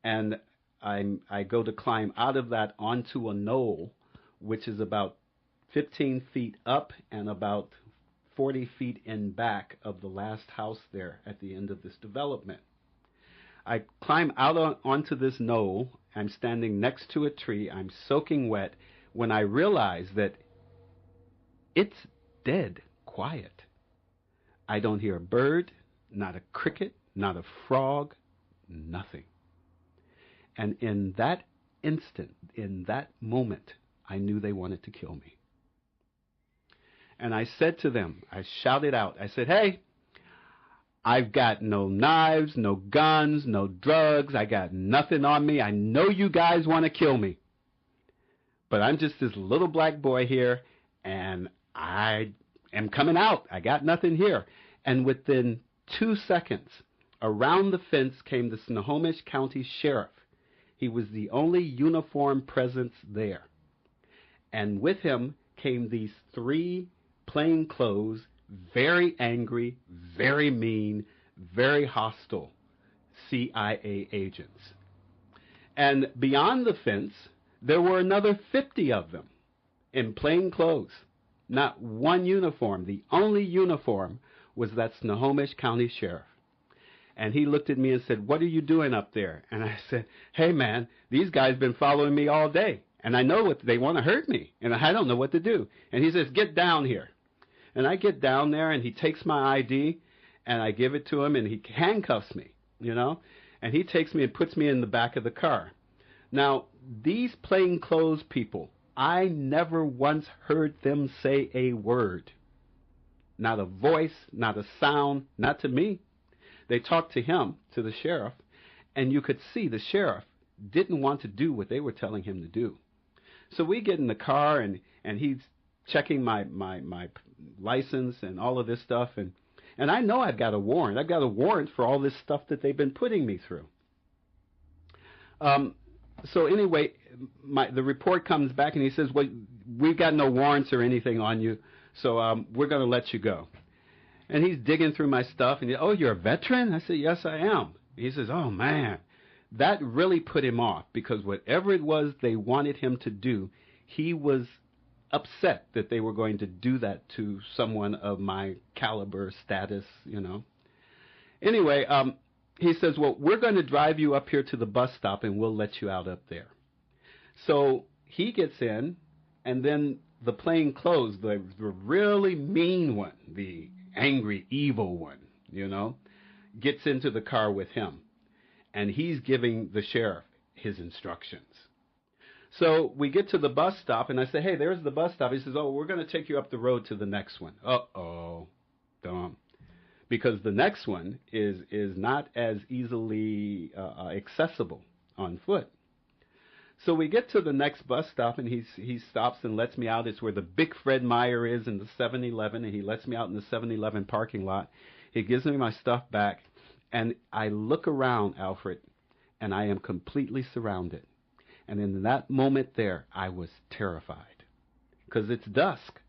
S2: and I go to climb out of that onto a knoll, which is about 15 feet up and about 40 feet in back of the last house there at the end of this development. I climb out onto this knoll. I'm standing next to a tree. I'm soaking wet when I realize that it's dead quiet. I don't hear a bird, not a cricket, not a frog, nothing. And in that instant, in that moment, I knew they wanted to kill me. And I said to them, I shouted out, I said, "Hey, I've got no knives, no guns, no drugs. I got nothing on me. I know you guys want to kill me. But I'm just this little black boy here, and I am coming out. I got nothing here." And within 2 seconds, around the fence came the Snohomish County Sheriff. He was the only uniformed presence there. And with him came these 3 plainclothes, very angry, very mean, very hostile CIA agents. And beyond the fence, there were another 50 of them in plain clothes. Not one uniform. The only uniform was that Snohomish County Sheriff. And he looked at me and said, "What are you doing up there?" And I said, "Hey, man, these guys been following me all day. And I know what they want to hurt me. And I don't know what to do." And he says, "Get down here." And I get down there, and he takes my ID, and I give it to him, and he handcuffs me, And he takes me and puts me in the back of the car. Now, these plainclothes people, I never once heard them say a word. Not a voice, not a sound, not to me. They talked to him, to the sheriff, and you could see the sheriff didn't want to do what they were telling him to do. So we get in the car, and he's checking my license and all of this stuff, and I know I've got a warrant. I've got a warrant for all this stuff that they've been putting me through. So anyway, the report comes back, and he says, "Well, we've got no warrants or anything on you, so we're going to let you go." And he's digging through my stuff, and "Oh, you're a veteran?" I said, "Yes, I am." He says, "Oh, man." That really put him off, because whatever it was they wanted him to do, he was upset that they were going to do that to someone of my caliber, status, Anyway, he says, "Well, we're going to drive you up here to the bus stop, and we'll let you out up there." So he gets in, and then the plainclothes, the really mean one, the angry, evil one, gets into the car with him. And he's giving the sheriff his instructions. So we get to the bus stop, and I say, hey, there's the bus stop. He says, oh, we're going to take you up the road to the next one. Uh-oh, dumb. Because the next one is not as easily accessible on foot. So we get to the next bus stop, and he stops and lets me out. It's where the big Fred Meyer is in the 7-Eleven, and he lets me out in the 7-Eleven parking lot. He gives me my stuff back, and I look around, Alfred, and I am completely surrounded. And in that moment there, I was terrified because it's dusk,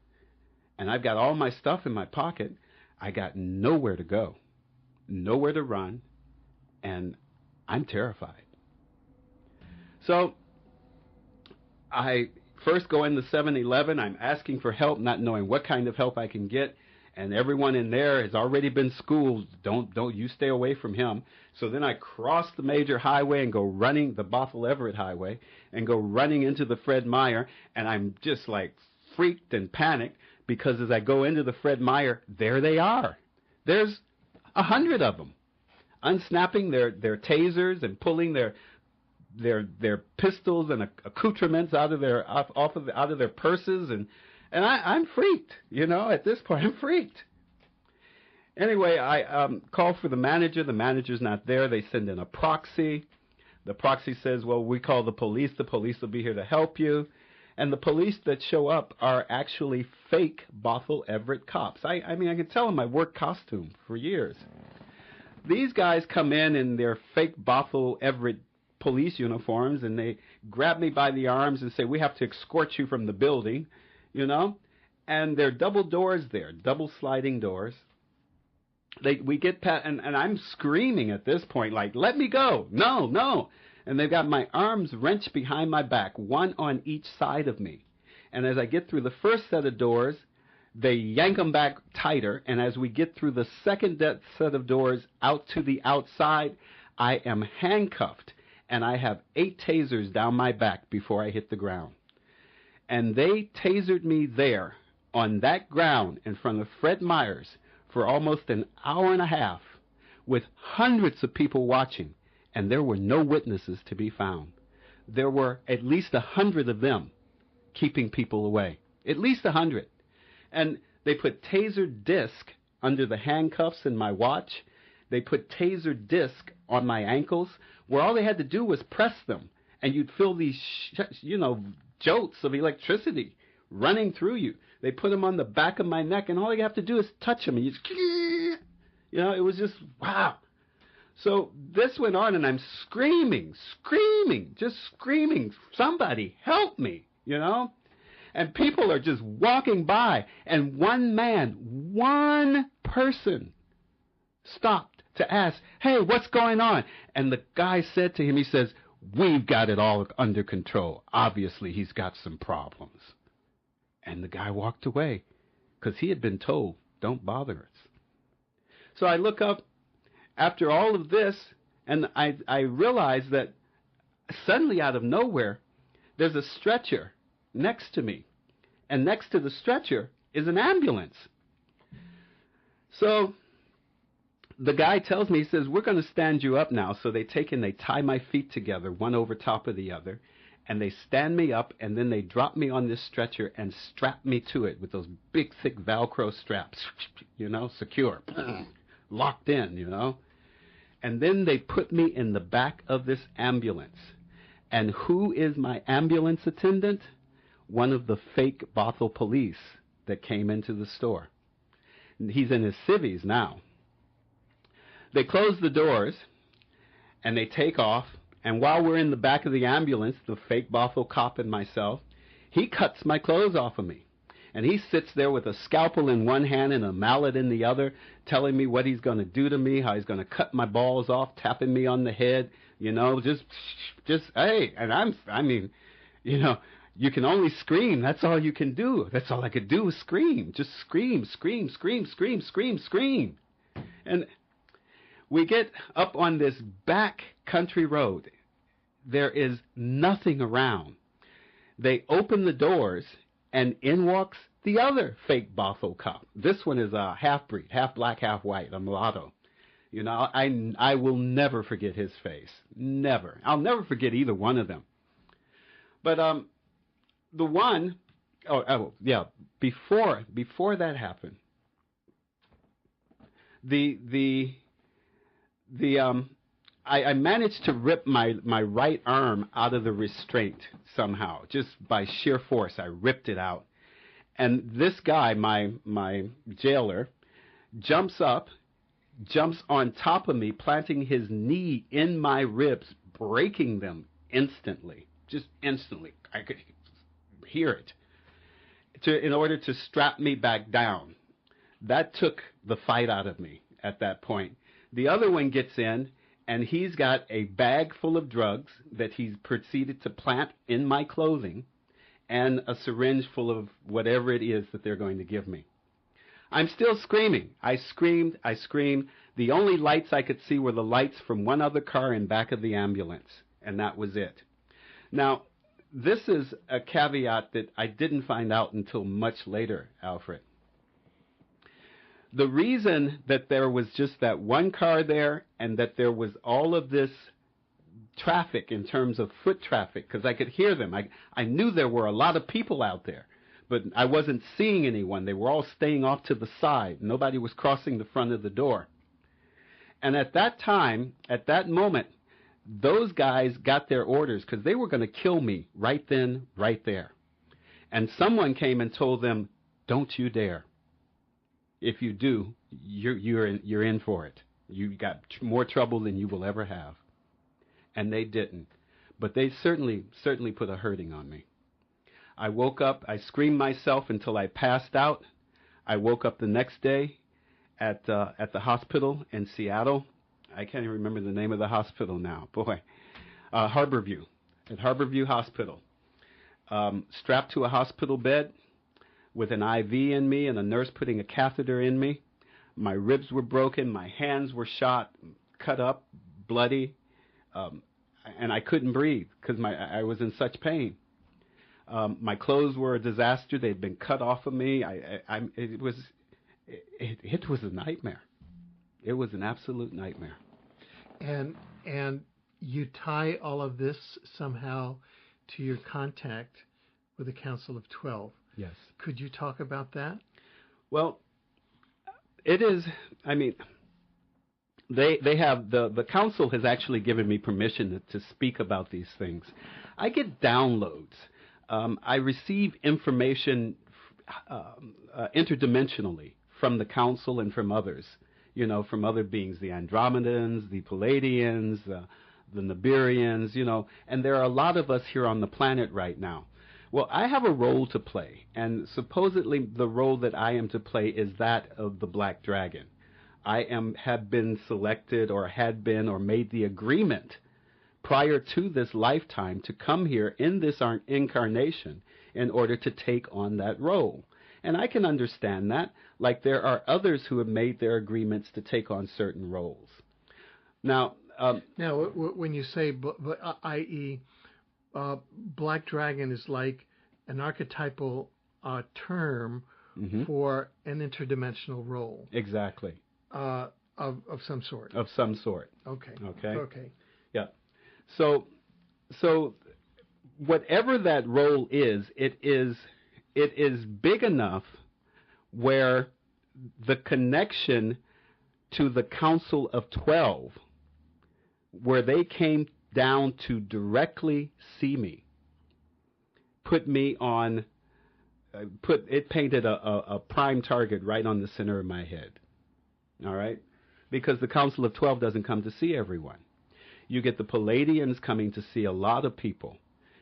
S2: and I've got all my stuff in my pocket. I got nowhere to go, nowhere to run, and I'm terrified. So I first go in the 7-Eleven. I'm asking for help, not knowing what kind of help I can get. And everyone in there has already been schooled. Don't you stay away from him. So then I cross the major highway and go running, the Bothell Everett Highway, and go running into the Fred Meyer. And I'm just like freaked and panicked because as I go into the Fred Meyer, there they are. There's 100 of them, unsnapping their tasers and pulling their pistols and accoutrements out of their purses, and I'm freaked. At this point I'm freaked. Anyway, I call for the manager. The manager's not there. They send in a proxy. The proxy says, well, we call the police. The police will be here to help you. And the police that show up are actually fake Bothell Everett cops. I mean, I can tell in my work costume for years. These guys come in their fake Bothell Everett police uniforms, and they grab me by the arms and say, we have to escort you from the building, and there are double doors there, double sliding doors. We get past, and I'm screaming at this point, like, let me go, no. And they've got my arms wrenched behind my back, one on each side of me. And as I get through the first set of doors, they yank them back tighter, and as we get through the second set of doors out to the outside, I am handcuffed. And I have 8 tasers down my back before I hit the ground. And they tasered me there on that ground in front of Fred Meyer's for almost an hour and a half with hundreds of people watching, and there were no witnesses to be found. There were at least 100 of them keeping people away, at least 100. And they put taser disc under the handcuffs in my watch. They put taser disc on my ankles, where all they had to do was press them, and you'd feel these, jolts of electricity running through you. They put them on the back of my neck, and all you have to do is touch them, and you just, it was just, wow. So this went on, and I'm screaming, just screaming, somebody help me, And people are just walking by, and one person stopped to ask, hey, what's going on? And the guy said to him, he says, we've got it all under control. Obviously, he's got some problems. And the guy walked away because he had been told, don't bother us. So I look up after all of this, and I realize that suddenly out of nowhere, there's a stretcher next to me. And next to the stretcher is an ambulance. So the guy tells me, he says, we're going to stand you up now. So they tie my feet together, one over top of the other, and they stand me up, and then they drop me on this stretcher and strap me to it with those big, thick Velcro straps, secure, locked in, And then they put me in the back of this ambulance. And who is my ambulance attendant? One of the fake Bothell police that came into the store. He's in his civvies now. They close the doors, and they take off, and while we're in the back of the ambulance, the fake Bothell cop and myself, he cuts my clothes off of me. And he sits there with a scalpel in one hand and a mallet in the other, telling me what he's going to do to me, how he's going to cut my balls off, tapping me on the head, just hey. And you can only scream. That's all you can do. That's all I could do was scream. Just scream. And we get up on this back country road. There is nothing around. They open the doors, and in walks the other fake Bothell cop. This one is a half-breed, half black, half white, a mulatto. You know, I will never forget his face. Never. I'll never forget either one of them. But the one, yeah, before that happened, I managed to rip my right arm out of the restraint somehow, just by sheer force. I ripped it out. And this guy, my jailer, jumps on top of me, planting his knee in my ribs, breaking them instantly, just instantly. I could hear it, in order to strap me back down. That took the fight out of me at that point. The other one gets in, and he's got a bag full of drugs that he's proceeded to plant in my clothing, and a syringe full of whatever it is that they're going to give me. I'm still screaming. I screamed. The only lights I could see were the lights from one other car in back of the ambulance, and that was it. Now, this is a caveat that I didn't find out until much later, Alfred. The reason that there was just that one car there and that there was all of this traffic in terms of foot traffic, because I could hear them. I knew there were a lot of people out there, but I wasn't seeing anyone. They were all staying off to the side. Nobody was crossing the front of the door. And at that time, at that moment, those guys got their orders because they were going to kill me right then, right there. And someone came and told them, "Don't you dare. If you do, you're in for it. You got more trouble than you will ever have." And they didn't. But they certainly put a hurting on me. I woke up, I screamed myself until I passed out. I woke up the next day at the hospital in Seattle. I can't even remember the name of the hospital now. Boy, Harborview, at Harborview Hospital. Strapped to a hospital bed with an IV in me and a nurse putting a catheter in me. My ribs were broken, my hands were shot, cut up, bloody, and I couldn't breathe because I was in such pain. My clothes were a disaster. They'd been cut off of me. It was a nightmare. It was an absolute nightmare.
S1: And you tie all of this somehow to your contact with the Council of 12.
S2: Yes.
S1: Could you talk about that?
S2: Well, it is, I mean, they have, the council has actually given me permission to speak about these things. I get downloads. I receive information interdimensionally from the council and from others, you know, from other beings, the Andromedans, the Palladians, the Nibirians, you know, and there are a lot of us here on the planet right now. Well, I have a role to play, and supposedly the role that I am to play is that of the Black Dragon. I have been selected or had been or made the agreement prior to this lifetime to come here in this incarnation in order to take on that role. And I can understand that, like there are others who have made their agreements to take on certain roles. Now,
S1: when you say, i.e., Black Dragon is like an archetypal term for an interdimensional role.
S2: Exactly.
S1: Of some sort.
S2: Of some sort.
S1: Okay.
S2: Okay. Yeah. So whatever that role is, it is big enough where the connection to the Council of 12, where they came down to directly see me, painted a prime target right on the center of my head. All right? Because the Council of 12 doesn't come to see everyone. You get the Palladians coming to see a lot of people.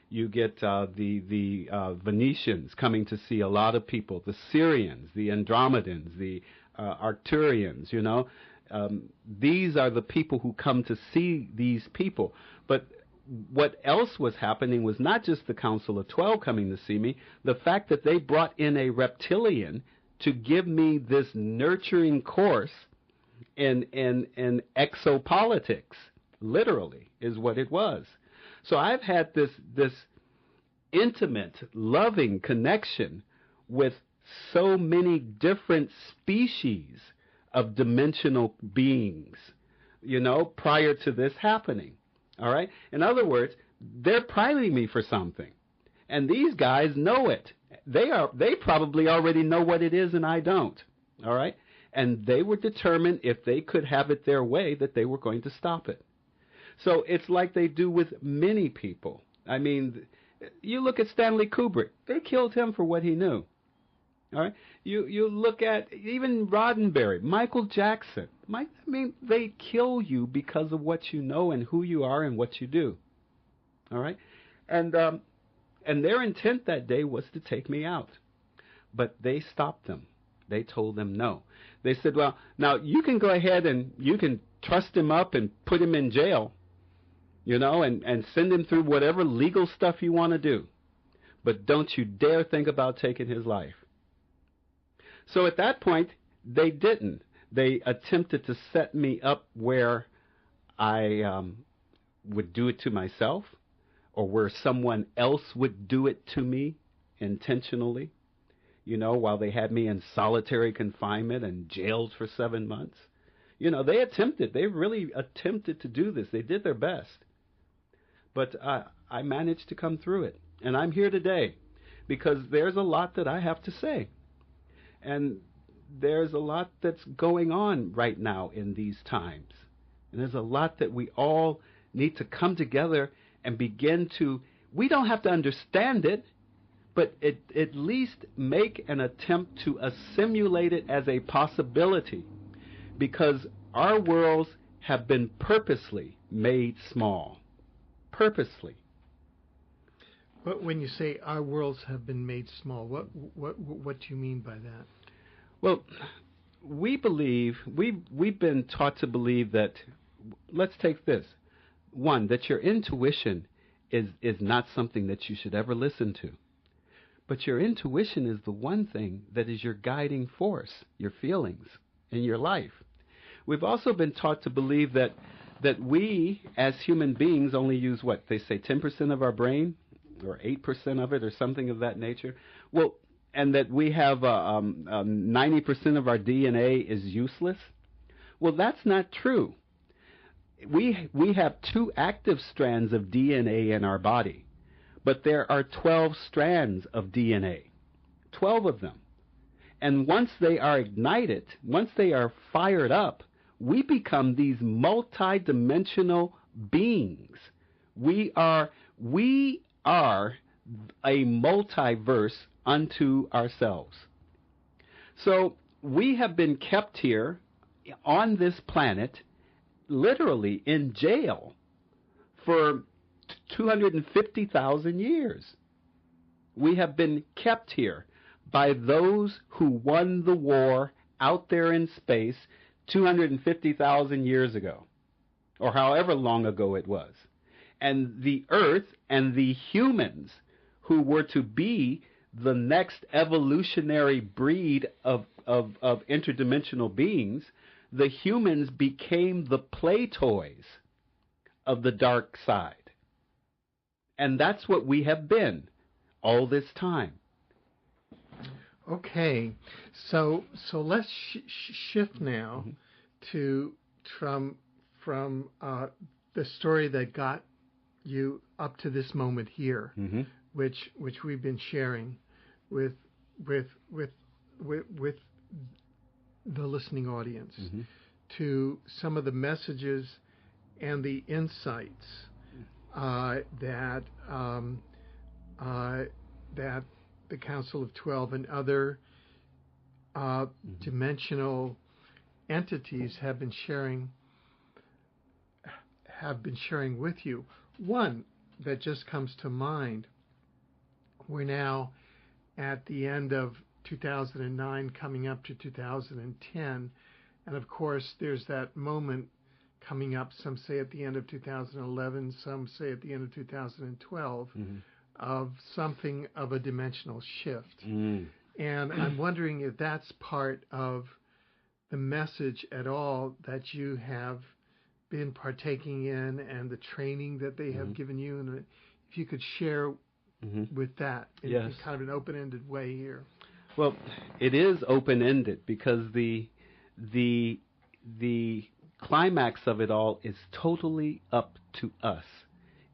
S2: You get the Venetians coming to see a lot of people, the Syrians, the Andromedans, the Arcturians, you know. These are the people who come to see these people. But what else was happening was not just the Council of 12 coming to see me, the fact that they brought in a reptilian to give me this nurturing course in exopolitics, literally, is what it was. So I've had this intimate, loving connection with so many different species of dimensional beings, prior to this happening. All right? In other words, they're priming me for something. And these guys know it. They probably already know what it is and I don't. All right? And they were determined if they could have it their way that they were going to stop it. So it's like they do with many people. I mean, you look at Stanley Kubrick. They killed him for what he knew. All right? You look at even Roddenberry, Michael Jackson. They kill you because of what you know and who you are and what you do. All right? And their intent that day was to take me out. But they stopped them. They told them no. They said, well, now you can go ahead and you can trust him up and put him in jail, and send him through whatever legal stuff you want to do. But don't you dare think about taking his life. So at that point, they didn't. They attempted to set me up where I would do it to myself, or where someone else would do it to me intentionally, while they had me in solitary confinement and jailed for 7 months. They really attempted to do this. They did their best. But I managed to come through it. And I'm here today because there's a lot that I have to say. And there's a lot that's going on right now in these times. And there's a lot that we all need to come together and begin to, we don't have to understand it, but at least make an attempt to assimilate it as a possibility, because our worlds have been purposely made small. Purposely.
S1: But when you say our worlds have been made small, what do you mean by that?
S2: Well, we've been taught to believe that, let's take this. One, that your intuition is not something that you should ever listen to. But your intuition is the one thing that is your guiding force, your feelings in your life. We've also been taught to believe that we, as human beings, only use, what, they say 10% of our brain, or 8% of it, or something of that nature. Well, and that we have 90% of our DNA is useless. Well, that's not true. We have 2 active strands of DNA in our body, but there are 12 strands of DNA, 12 of them. And once they are ignited, once they are fired up, we become these multi-dimensional beings. We are a multiverse unto ourselves. So we have been kept here on this planet, literally in jail, for 250,000 years. We have been kept here by those who won the war out there in space 250,000 years ago, or however long ago it was. And the Earth and the humans who were to be the next evolutionary breed of interdimensional beings, the humans became the play toys of the dark side. And that's what we have been all this time.
S1: Okay, so let's shift now to from the story that got you up to this moment here, which we've been sharing with the listening audience, to some of the messages and the insights that the Council of 12 and other dimensional entities have been sharing with you. One that just comes to mind, we're now at the end of 2009 coming up to 2010, and of course there's that moment coming up, some say at the end of 2011, some say at the end of 2012, of something of a dimensional shift. And I'm wondering if that's part of the message at all that you have been partaking in, and the training that they have given you, and if you could share with that in,
S2: Yes.
S1: in kind of an open-ended way here?
S2: Well, it is open-ended because the climax of it all is totally up to us.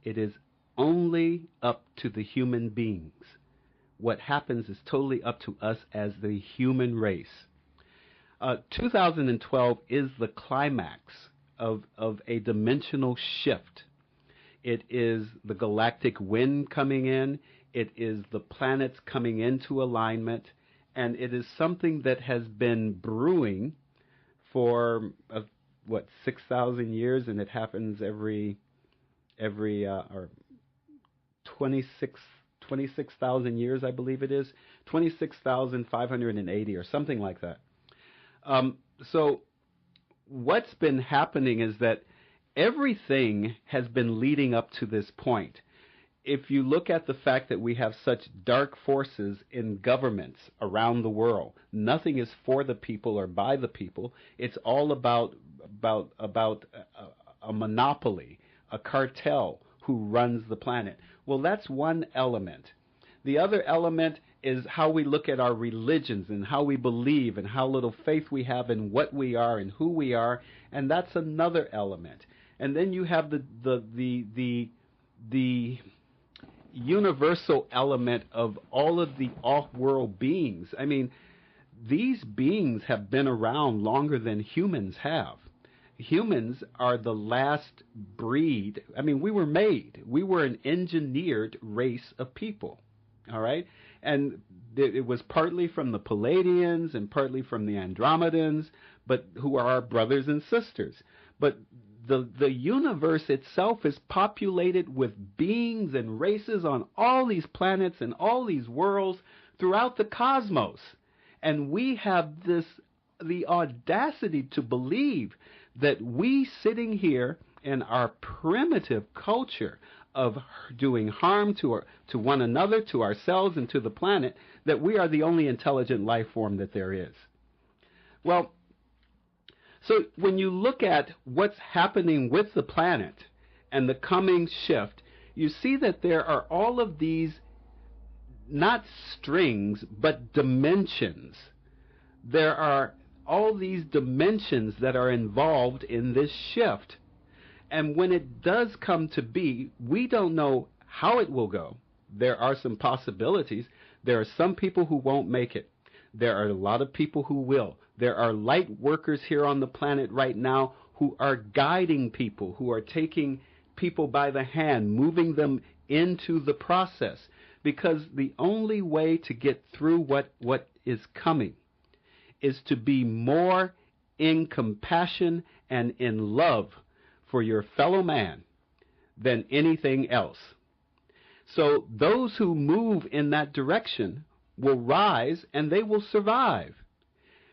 S2: It is only up to the human beings. What happens is totally up to us as the human race. 2012 is the climax of a dimensional shift. It is the galactic wind coming in. It is the planets coming into alignment. And it is something that has been brewing for, 6,000 years, and it happens every or 26,000 years, I believe it is, 26,580 or something like that. So what's been happening is that everything has been leading up to this point. If you look at the fact that we have such dark forces in governments around the world, nothing is for the people or by the people. It's all about a monopoly, a cartel who runs the planet. Well, that's one element. The other element is how we look at our religions and how we believe and how little faith we have in what we are and who we are, and that's another element. And then you have the universal element of all of the off-world beings. I mean, these beings have been around longer than humans have. Humans are the last breed. I mean, we were made. We were an engineered race of people. All right? And it was partly from the Palladians and partly from the Andromedans, but who are our brothers and sisters. But the universe itself is populated with beings and races on all these planets and all these worlds throughout the cosmos. And we have the audacity to believe that we sitting here in our primitive culture of doing harm to one another, to ourselves, and to the planet, that we are the only intelligent life form that there is. Well, so when you look at what's happening with the planet and the coming shift, you see that there are all of these, not strings, but dimensions. There are all these dimensions that are involved in this shift. And when it does come to be, we don't know how it will go. There are some possibilities. There are some people who won't make it. There are a lot of people who will. There are light workers here on the planet right now who are guiding people, who are taking people by the hand, moving them into the process. Because the only way to get through what is coming is to be more in compassion and in love for your fellow man than anything else. So those who move in that direction will rise and they will survive,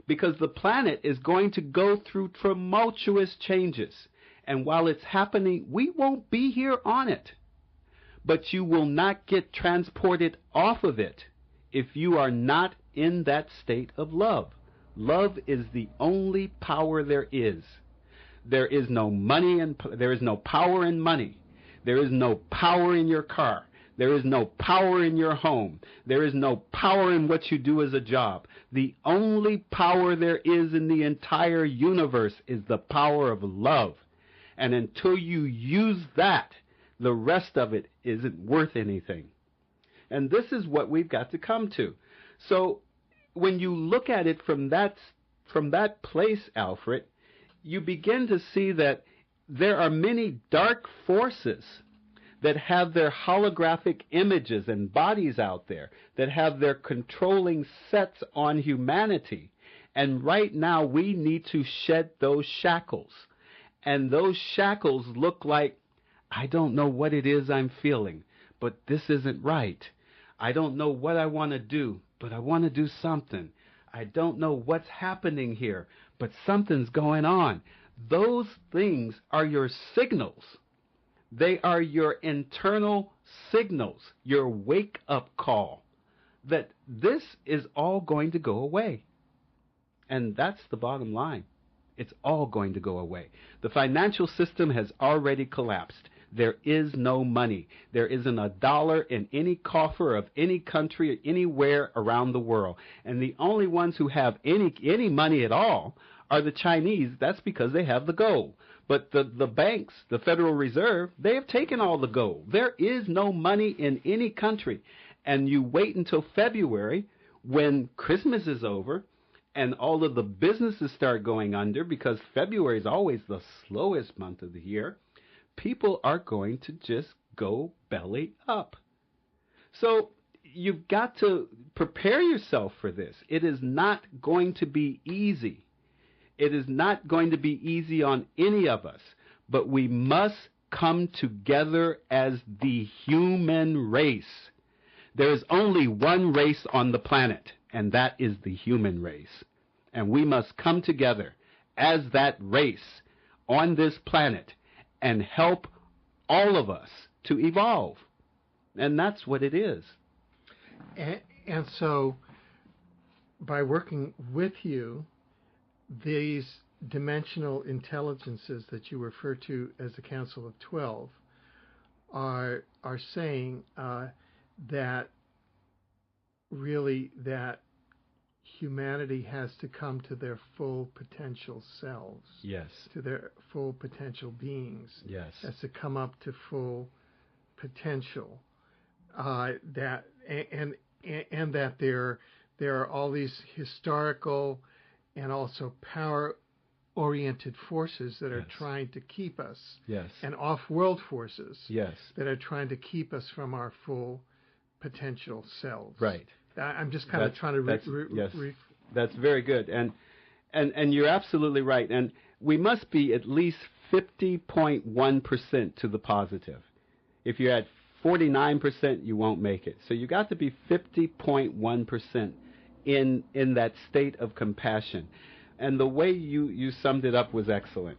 S2: because the planet is going to go through tumultuous changes. And while it's happening, we won't be here on it. But you will not get transported off of it if you are not in that state of love. Love is the only power there is. There is no money and there is no power in money. There is no power in your car. There is no power in your home. There is no power in what you do as a job. The only power there is in the entire universe is the power of love. And until you use that, the rest of it isn't worth anything. And this is what we've got to come to. So when you look at it from that place, Alfred, you begin to see that there are many dark forces that have their holographic images and bodies out there, that have their controlling sets on humanity. And right now we need to shed those shackles. And those shackles look like, I don't know what it is I'm feeling, but this isn't right. I don't know what I want to do, but I want to do something. I don't know what's happening here, but something's going on. Those things are your signals. They are your internal signals, your wake-up call, that this is all going to go away. And that's the bottom line. It's all going to go away. The financial system has already collapsed. There is no money. There isn't a dollar in any coffer of any country anywhere around the world. And the only ones who have any money at all are the Chinese. That's because they have the gold. But the banks, the Federal Reserve, they have taken all the gold. There is no money in any country. And you wait until February when Christmas is over and all of the businesses start going under, because February is always the slowest month of the year. People are going to just go belly up. So you've got to prepare yourself for this. It is not going to be easy. It is not going to be easy on any of us, but we must come together as the human race. There is only one race on the planet, and that is the human race. And we must come together as that race on this planet and help all of us to evolve. And that's what it is.
S1: And so, by working with you, these dimensional intelligences that you refer to as the Council of 12 are saying that really that humanity has to come to their full potential selves.
S2: Yes. To
S1: their full potential beings.
S2: Yes.
S1: Has to come up to full potential. That there are all these historical and also power-oriented forces that are trying to keep us.
S2: Yes.
S1: And off-world forces.
S2: Yes.
S1: That are trying to keep us from our full potential selves.
S2: Right.
S1: I'm just kind of trying to...
S2: That's very good. And you're absolutely right. And we must be at least 50.1% to the positive. If you're at 49%, you won't make it. So you got to be 50.1% in that state of compassion. And the way you summed it up was excellent.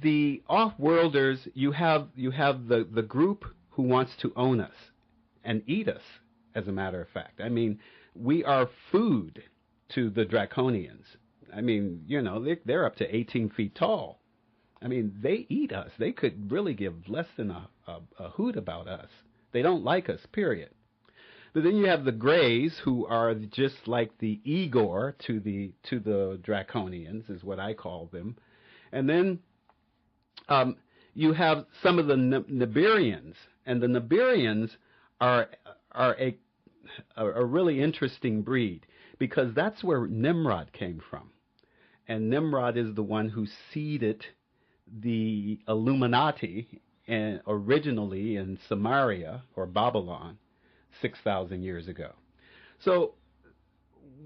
S2: The off-worlders, you have the group who wants to own us and eat us, as a matter of fact. I mean, we are food to the draconians. I mean, they're up to 18 feet tall. I mean, they eat us. They could really give less than a hoot about us. They don't like us, period. But then you have the Greys, who are just like the Igor to the draconians, is what I call them. And then you have some of the Nibirians, and the Nibirians are a really interesting breed, because that's where Nimrod came from. And Nimrod is the one who seeded the Illuminati originally in Samaria, or Babylon, 6,000 years ago. So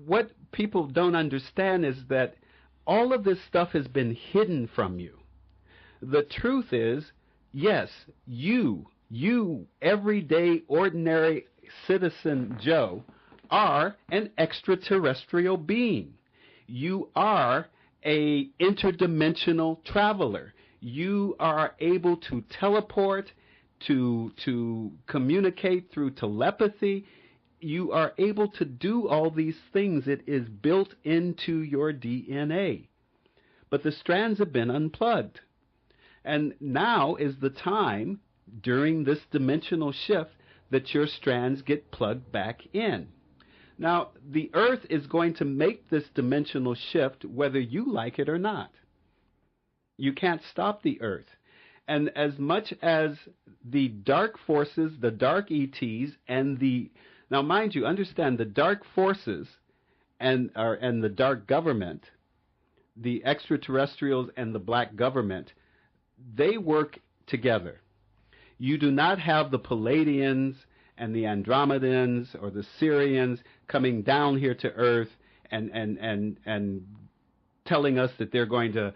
S2: what people don't understand is that all of this stuff has been hidden from you. The truth is, yes, you, everyday, ordinary citizen Joe, are an extraterrestrial being. You are an interdimensional traveler. You are able to teleport, to communicate through telepathy. You are able to do all these things. It is built into your DNA. But the strands have been unplugged. And now is the time, during this dimensional shift, that your strands get plugged back in. Now, the Earth is going to make this dimensional shift whether you like it or not. You can't stop the Earth. And as much as the dark forces, the dark ETs, and now mind you, understand the dark forces and the dark government, the extraterrestrials and the black government, they work together. You do not have the Palladians and the Andromedans or the Syrians coming down here to Earth and telling us that they're going to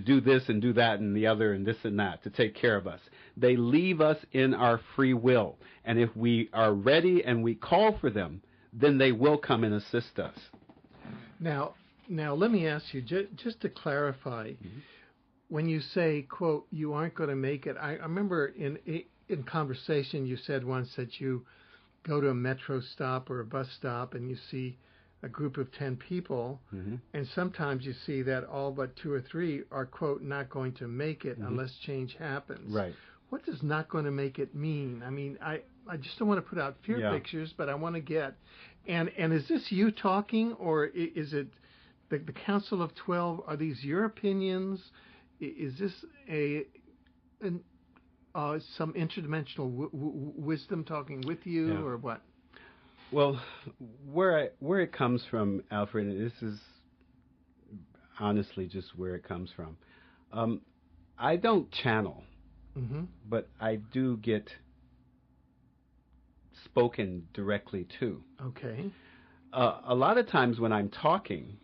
S2: do this and do that and the other and this and that to take care of us. They leave us in our free will. And if we are ready and we call for them, then they will come and assist us.
S1: Now let me ask you, just to clarify, when you say, quote, you aren't going to make it, I remember in conversation you said once that you go to a metro stop or a bus stop and you see a group of 10 people,
S2: Mm-hmm.
S1: and sometimes you see that all but 2 or 3 are, quote, not going to make it unless change happens.
S2: Right.
S1: What does not going to make it mean? I mean, I just don't want to put out fear pictures, but I want to get... And is this you talking, or is it the Council of 12? Are these your opinions? Is this some interdimensional wisdom talking with you, or what?
S2: Well, where it comes from, Alfred, and this is honestly just where it comes from. I don't channel, but I do get spoken directly to.
S1: Okay.
S2: A lot of times when I'm talking,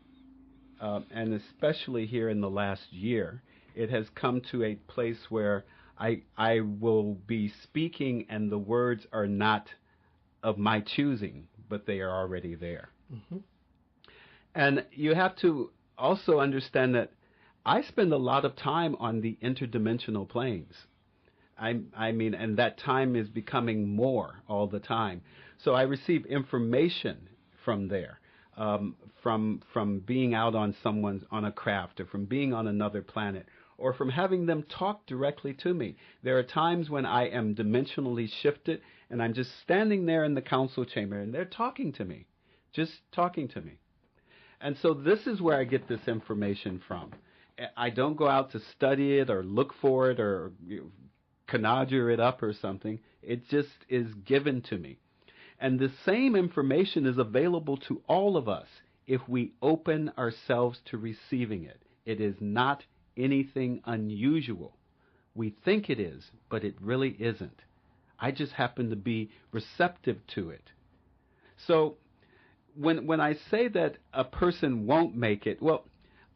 S2: and especially here in the last year, it has come to a place where I will be speaking and the words are not of my choosing, but they are already there. Mm-hmm. And you have to also understand that I spend a lot of time on the interdimensional planes. I mean, and that time is becoming more all the time. So I receive information from there, from being out on on a craft, or from being on another planet, or from having them talk directly to me. There are times when I am dimensionally shifted, and I'm just standing there in the council chamber, and they're talking to me, just talking to me. And so this is where I get this information from. I don't go out to study it or look for it or conjure it up or something. It just is given to me. And the same information is available to all of us if we open ourselves to receiving it. It is not anything unusual. We think it is, but it really isn't. I just happen to be receptive to it. So when I say that a person won't make it, well,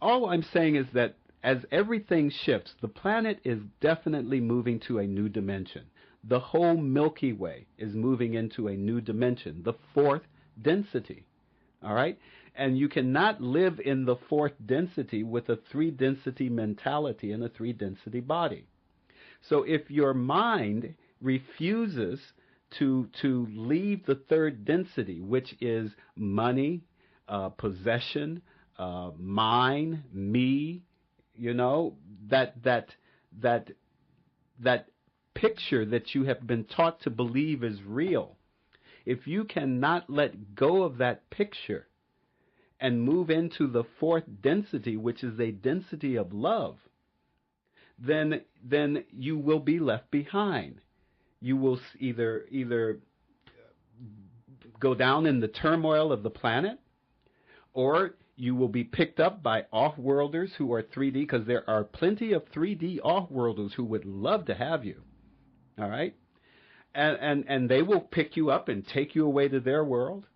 S2: all I'm saying is that as everything shifts, the planet is definitely moving to a new dimension. The whole Milky Way is moving into a new dimension, the 4th density. All right? And you cannot live in the 4th density with a 3-density mentality and a 3-density body. So if your mind refuses to leave the 3rd density, which is money, possession, mine, me, you know, that picture that you have been taught to believe is real, if you cannot let go of that picture and move into the 4th density, which is a density of love, then you will be left behind. You will either go down in the turmoil of the planet, or you will be picked up by off-worlders who are 3D, because there are plenty of 3D off-worlders who would love to have you. All right? And they will pick you up and take you away to their world,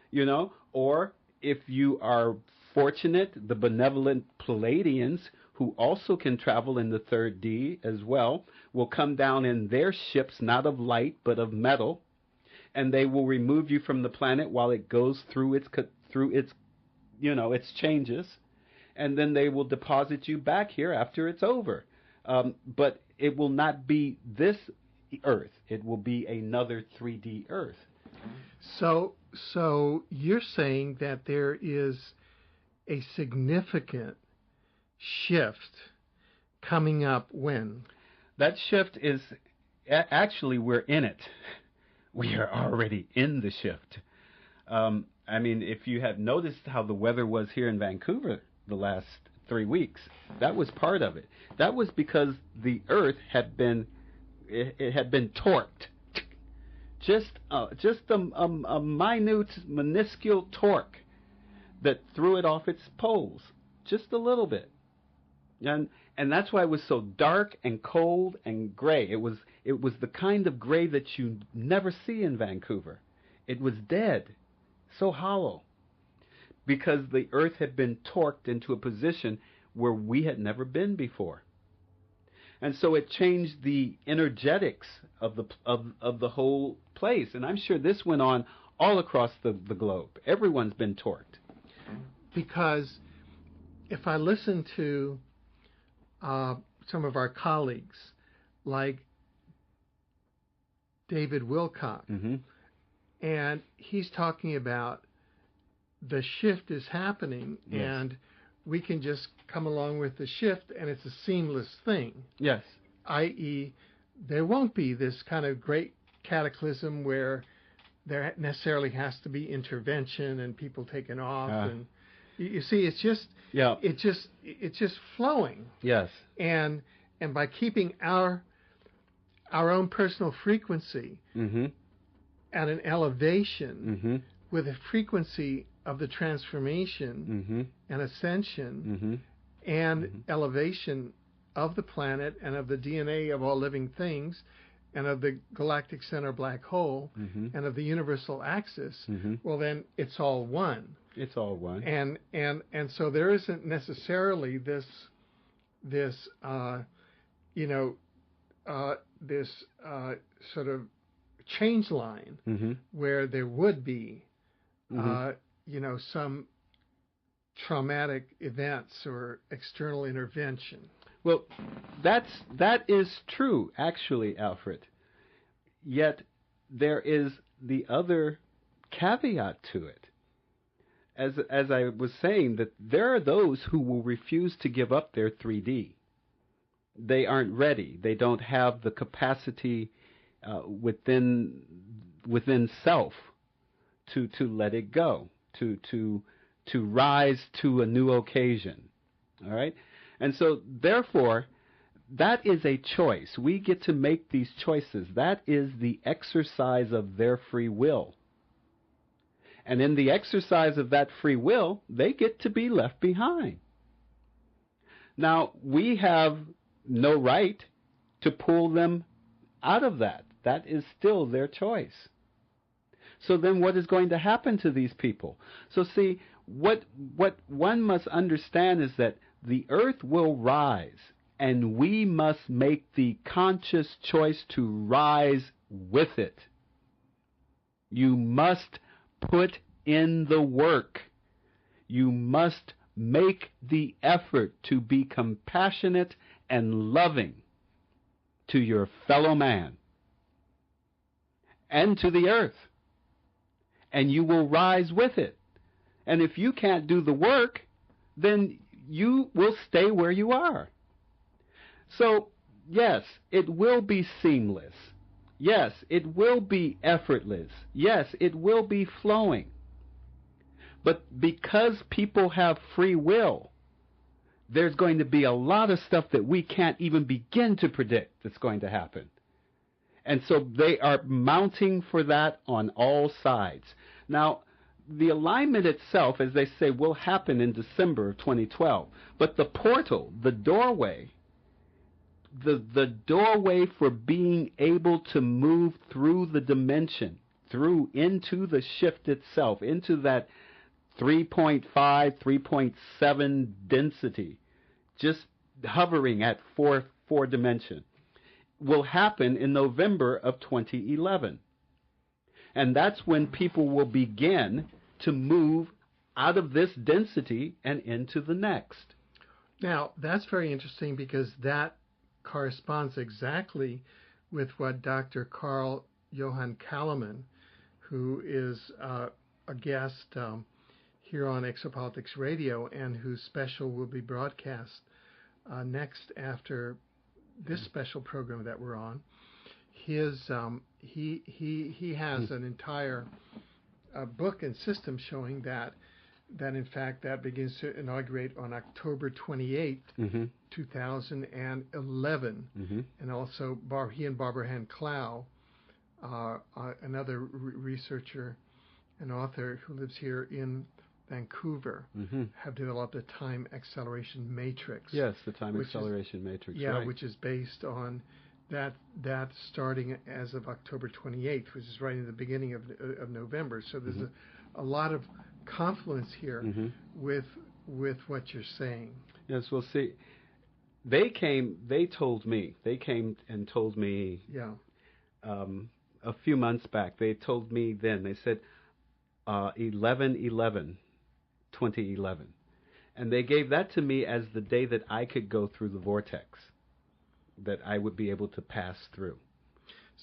S2: you know. Or if you are fortunate, the benevolent Palladians, who also can travel in the 3rd D as well, will come down in their ships, not of light, but of metal, and they will remove you from the planet while it goes through its you know, its changes, and then they will deposit you back here after it's over. But it will not be this Earth. It will be another 3D Earth.
S1: So you're saying that there is a significant shift coming up when?
S2: That shift is, actually, we're in it. We are already in the shift. I mean, if you have noticed how the weather was here in Vancouver the last 3 weeks, that was part of it. That was because the Earth had been torqued. Just a minute, minuscule torque that threw it off its poles, just a little bit. And that's why it was so dark and cold and gray. It was the kind of gray that you never see in Vancouver. It was dead, so hollow, because the Earth had been torqued into a position where we had never been before. And so it changed the energetics of the whole place. And I'm sure this went on all across the globe. Everyone's been torqued.
S1: Because if I listen to some of our colleagues, like David Wilcock, and he's talking about the shift is happening,
S2: Yes.
S1: and we can just come along with the shift, and it's a seamless thing.
S2: Yes.
S1: I.e., there won't be this kind of great cataclysm where there necessarily has to be intervention and people taken off, and you see, it's just flowing.
S2: Yes.
S1: And by keeping our own personal frequency
S2: Mm-hmm.
S1: at an elevation
S2: Mm-hmm.
S1: with a frequency of the transformation
S2: Mm-hmm.
S1: and ascension
S2: Mm-hmm.
S1: and
S2: Mhm.
S1: elevation of the planet and of the DNA of all living things and of the galactic center black hole
S2: Mm-hmm.
S1: and of the universal axis,
S2: Mm-hmm.
S1: well, then it's all one.
S2: It's all one.
S1: And so there isn't necessarily this sort of change line
S2: Mm-hmm.
S1: where there would be
S2: Mm-hmm.
S1: some traumatic events or external intervention.
S2: Well, that is true, actually, Alfred. Yet there is the other caveat to it. As I was saying, that there are those who will refuse to give up their 3D. They aren't ready. They don't have the capacity within self to let it go, to rise to a new occasion. All right? And so, therefore, that is a choice. We get to make these choices. That is the exercise of their free will. And in the exercise of that free will, they get to be left behind. Now, we have no right to pull them out of that. That is still their choice. So then what is going to happen to these people? So see, what one must understand is that the earth will rise, and we must make the conscious choice to rise with it. You must put in the work. You must make the effort to be compassionate and loving to your fellow man and to the earth. And you will rise with it. And if you can't do the work, then you will stay where you are. So, yes, it will be seamless. Yes, it will be effortless. Yes, it will be flowing. But because people have free will, there's going to be a lot of stuff that we can't even begin to predict that's going to happen. And so they are mounting for that on all sides. Now, the alignment itself, as they say, will happen in December of 2012. But the portal, the doorway, the doorway for being able to move through the dimension, through into the shift itself, into that 3.5, 3.7 density, just hovering at four dimension, will happen in November of 2011. And that's when people will begin to move out of this density and into the next.
S1: Now, that's very interesting because that corresponds exactly with what Dr. Carl Johan Kalaman, who is a guest here on Exopolitics Radio and whose special will be broadcast next after this special program that we're on. His he has an entire book and system showing that in fact that begins to inaugurate on October 28th, 2011, and also he and Barbara Hand Clow, another researcher and author who lives here in Vancouver, have developed a time acceleration matrix.
S2: Yes, the time acceleration matrix.
S1: Yeah,
S2: right.
S1: Which is based on that starting as of October 28th, which is right in the beginning of November. So there's a lot of confluence here with what you're saying.
S2: Yes, we'll see. They came and told me a few months back. They told me then, they said 11/11/2011. And they gave that to me as the day that I could go through the vortex, that I would be able to pass through.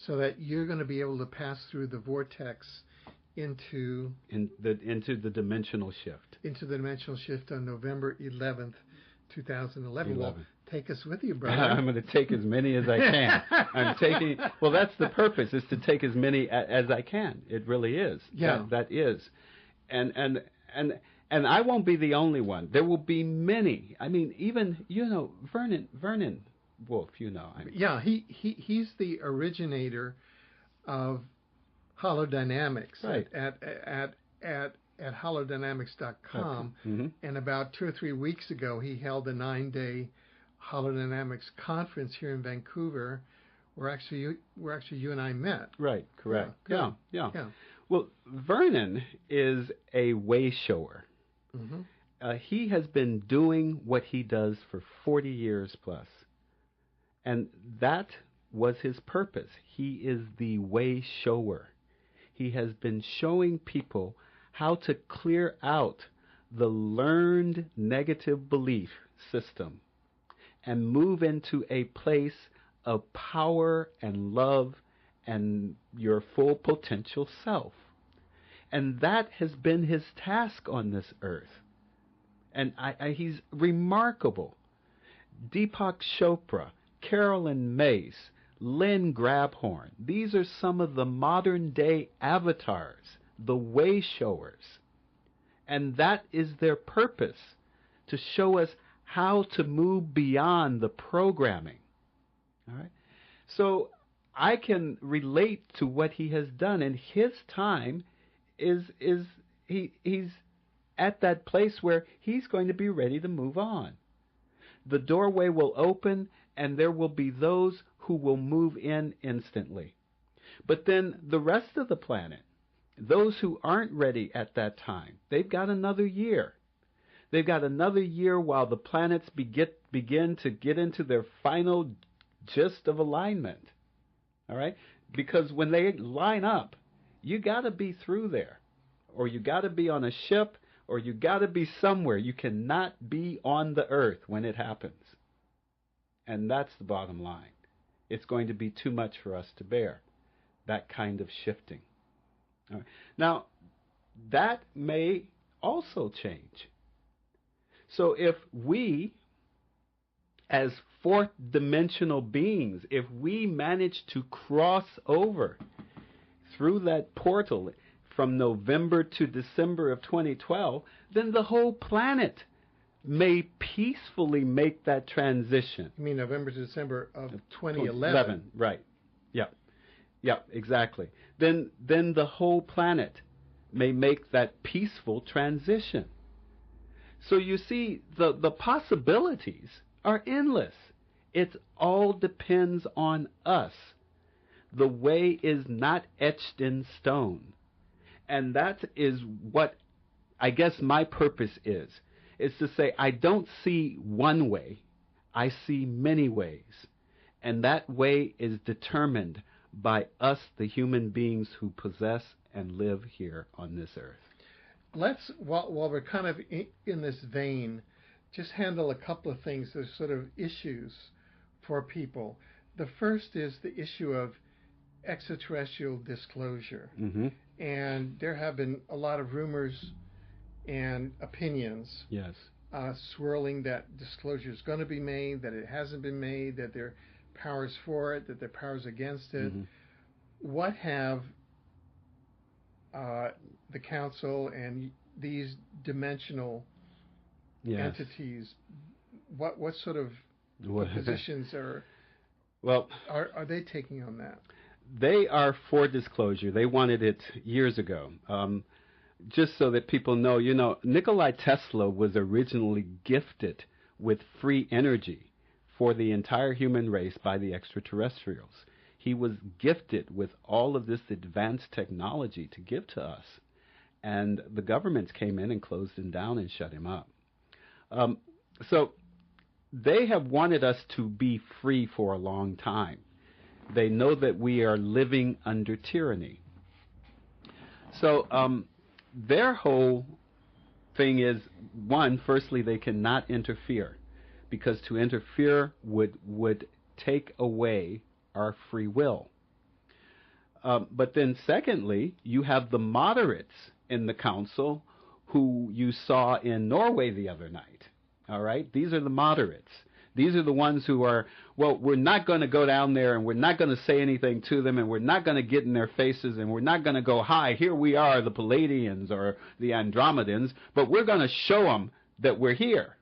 S1: So that you're going to be able to pass through the vortex into
S2: the dimensional shift.
S1: Into the dimensional shift on November 11th, 2011. Well, take us with you, brother.
S2: I'm going to take as many as I can. I'm taking. Well, that's the purpose, is to take as many as I can. It really is.
S1: Yeah.
S2: That is, and I won't be the only one. There will be many. I mean, even Vernon Wolf.
S1: Yeah, he's the originator of holodynamics
S2: right.
S1: at holodynamics.com.
S2: Mm-hmm.
S1: And about 2 or 3 weeks ago, he held a 9-day holodynamics conference here in Vancouver, where actually you and I met.
S2: Right. Correct.
S1: Yeah.
S2: Well, Vernon is a way shower.
S1: Mm-hmm.
S2: He has been doing what he does for 40 years plus. And that was his purpose. He is the way shower. He has been showing people how to clear out the learned negative belief system and move into a place of power and love and your full potential self. And that has been his task on this earth. And he's remarkable. Deepak Chopra, Carolyn Mace, Lynn Grabhorn. These are some of the modern day avatars, the way showers. And that is their purpose, to show us how to move beyond the programming. All right? So I can relate to what he has done, and his time he's at that place where he's going to be ready to move on. The doorway will open, and there will be those who will move in instantly. But then the rest of the planet, those who aren't ready at that time, they've got another year. They've got another year while the planets begin to get into their final gist of alignment. All right? Because when they line up, you got to be through there, or you got to be on a ship, or you got to be somewhere. You cannot be on the earth when it happens. And that's the bottom line. It's going to be too much for us to bear, that kind of shifting. All right. Now, that may also change. So if we, as fourth dimensional beings, if we manage to cross over through that portal from November to December of 2012, then the whole planet may peacefully make that transition.
S1: You mean November to December of 2011?
S2: Right. Yeah, exactly. Then the whole planet may make that peaceful transition. So you see, the possibilities are endless. It all depends on us. The way is not etched in stone. And that is what I guess my purpose is to say, I don't see one way, I see many ways. And that way is determined by us, the human beings who possess and live here on this earth.
S1: Let's, while we're kind of in this vein, just handle a couple of things that are sort of issues for people. The first is the issue of extraterrestrial disclosure.
S2: Mm-hmm.
S1: And there have been a lot of rumors and opinions
S2: Yes.
S1: Swirling that disclosure is going to be made, that it hasn't been made, that there are powers for it, that there are powers against it.
S2: Mm-hmm.
S1: What have the council and these dimensional
S2: Yes.
S1: entities, what sort of positions are they taking on that?
S2: They are for disclosure. They wanted it years ago. Just so that people know, Nikola Tesla was originally gifted with free energy for the entire human race by the extraterrestrials. He was gifted with all of this advanced technology to give to us. And the governments came in and closed him down and shut him up. So they have wanted us to be free for a long time. They know that we are living under tyranny. So their whole thing is, one, firstly, they cannot interfere, because to interfere would take away our free will. But then secondly, you have the moderates in the council who you saw in Norway the other night. All right? These are the moderates. These are the ones who are, well, we're not going to go down there and we're not going to say anything to them and we're not going to get in their faces and we're not going to go, hi, here we are, the Palladians or the Andromedans, but we're going to show them that we're here.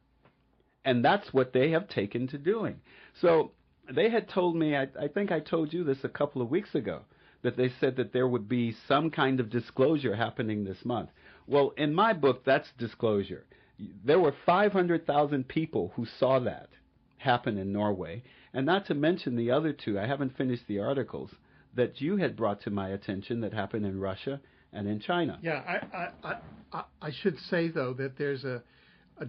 S2: And that's what they have taken to doing. So they had told me, I think I told you this a couple of weeks ago, that they said that there would be some kind of disclosure happening this month. Well, in my book, that's disclosure. There were 500,000 people who saw that happen in Norway, and not to mention the other two, I haven't finished the articles, that you had brought to my attention that happened in Russia and in China.
S1: Yeah, I should say, though, that there's a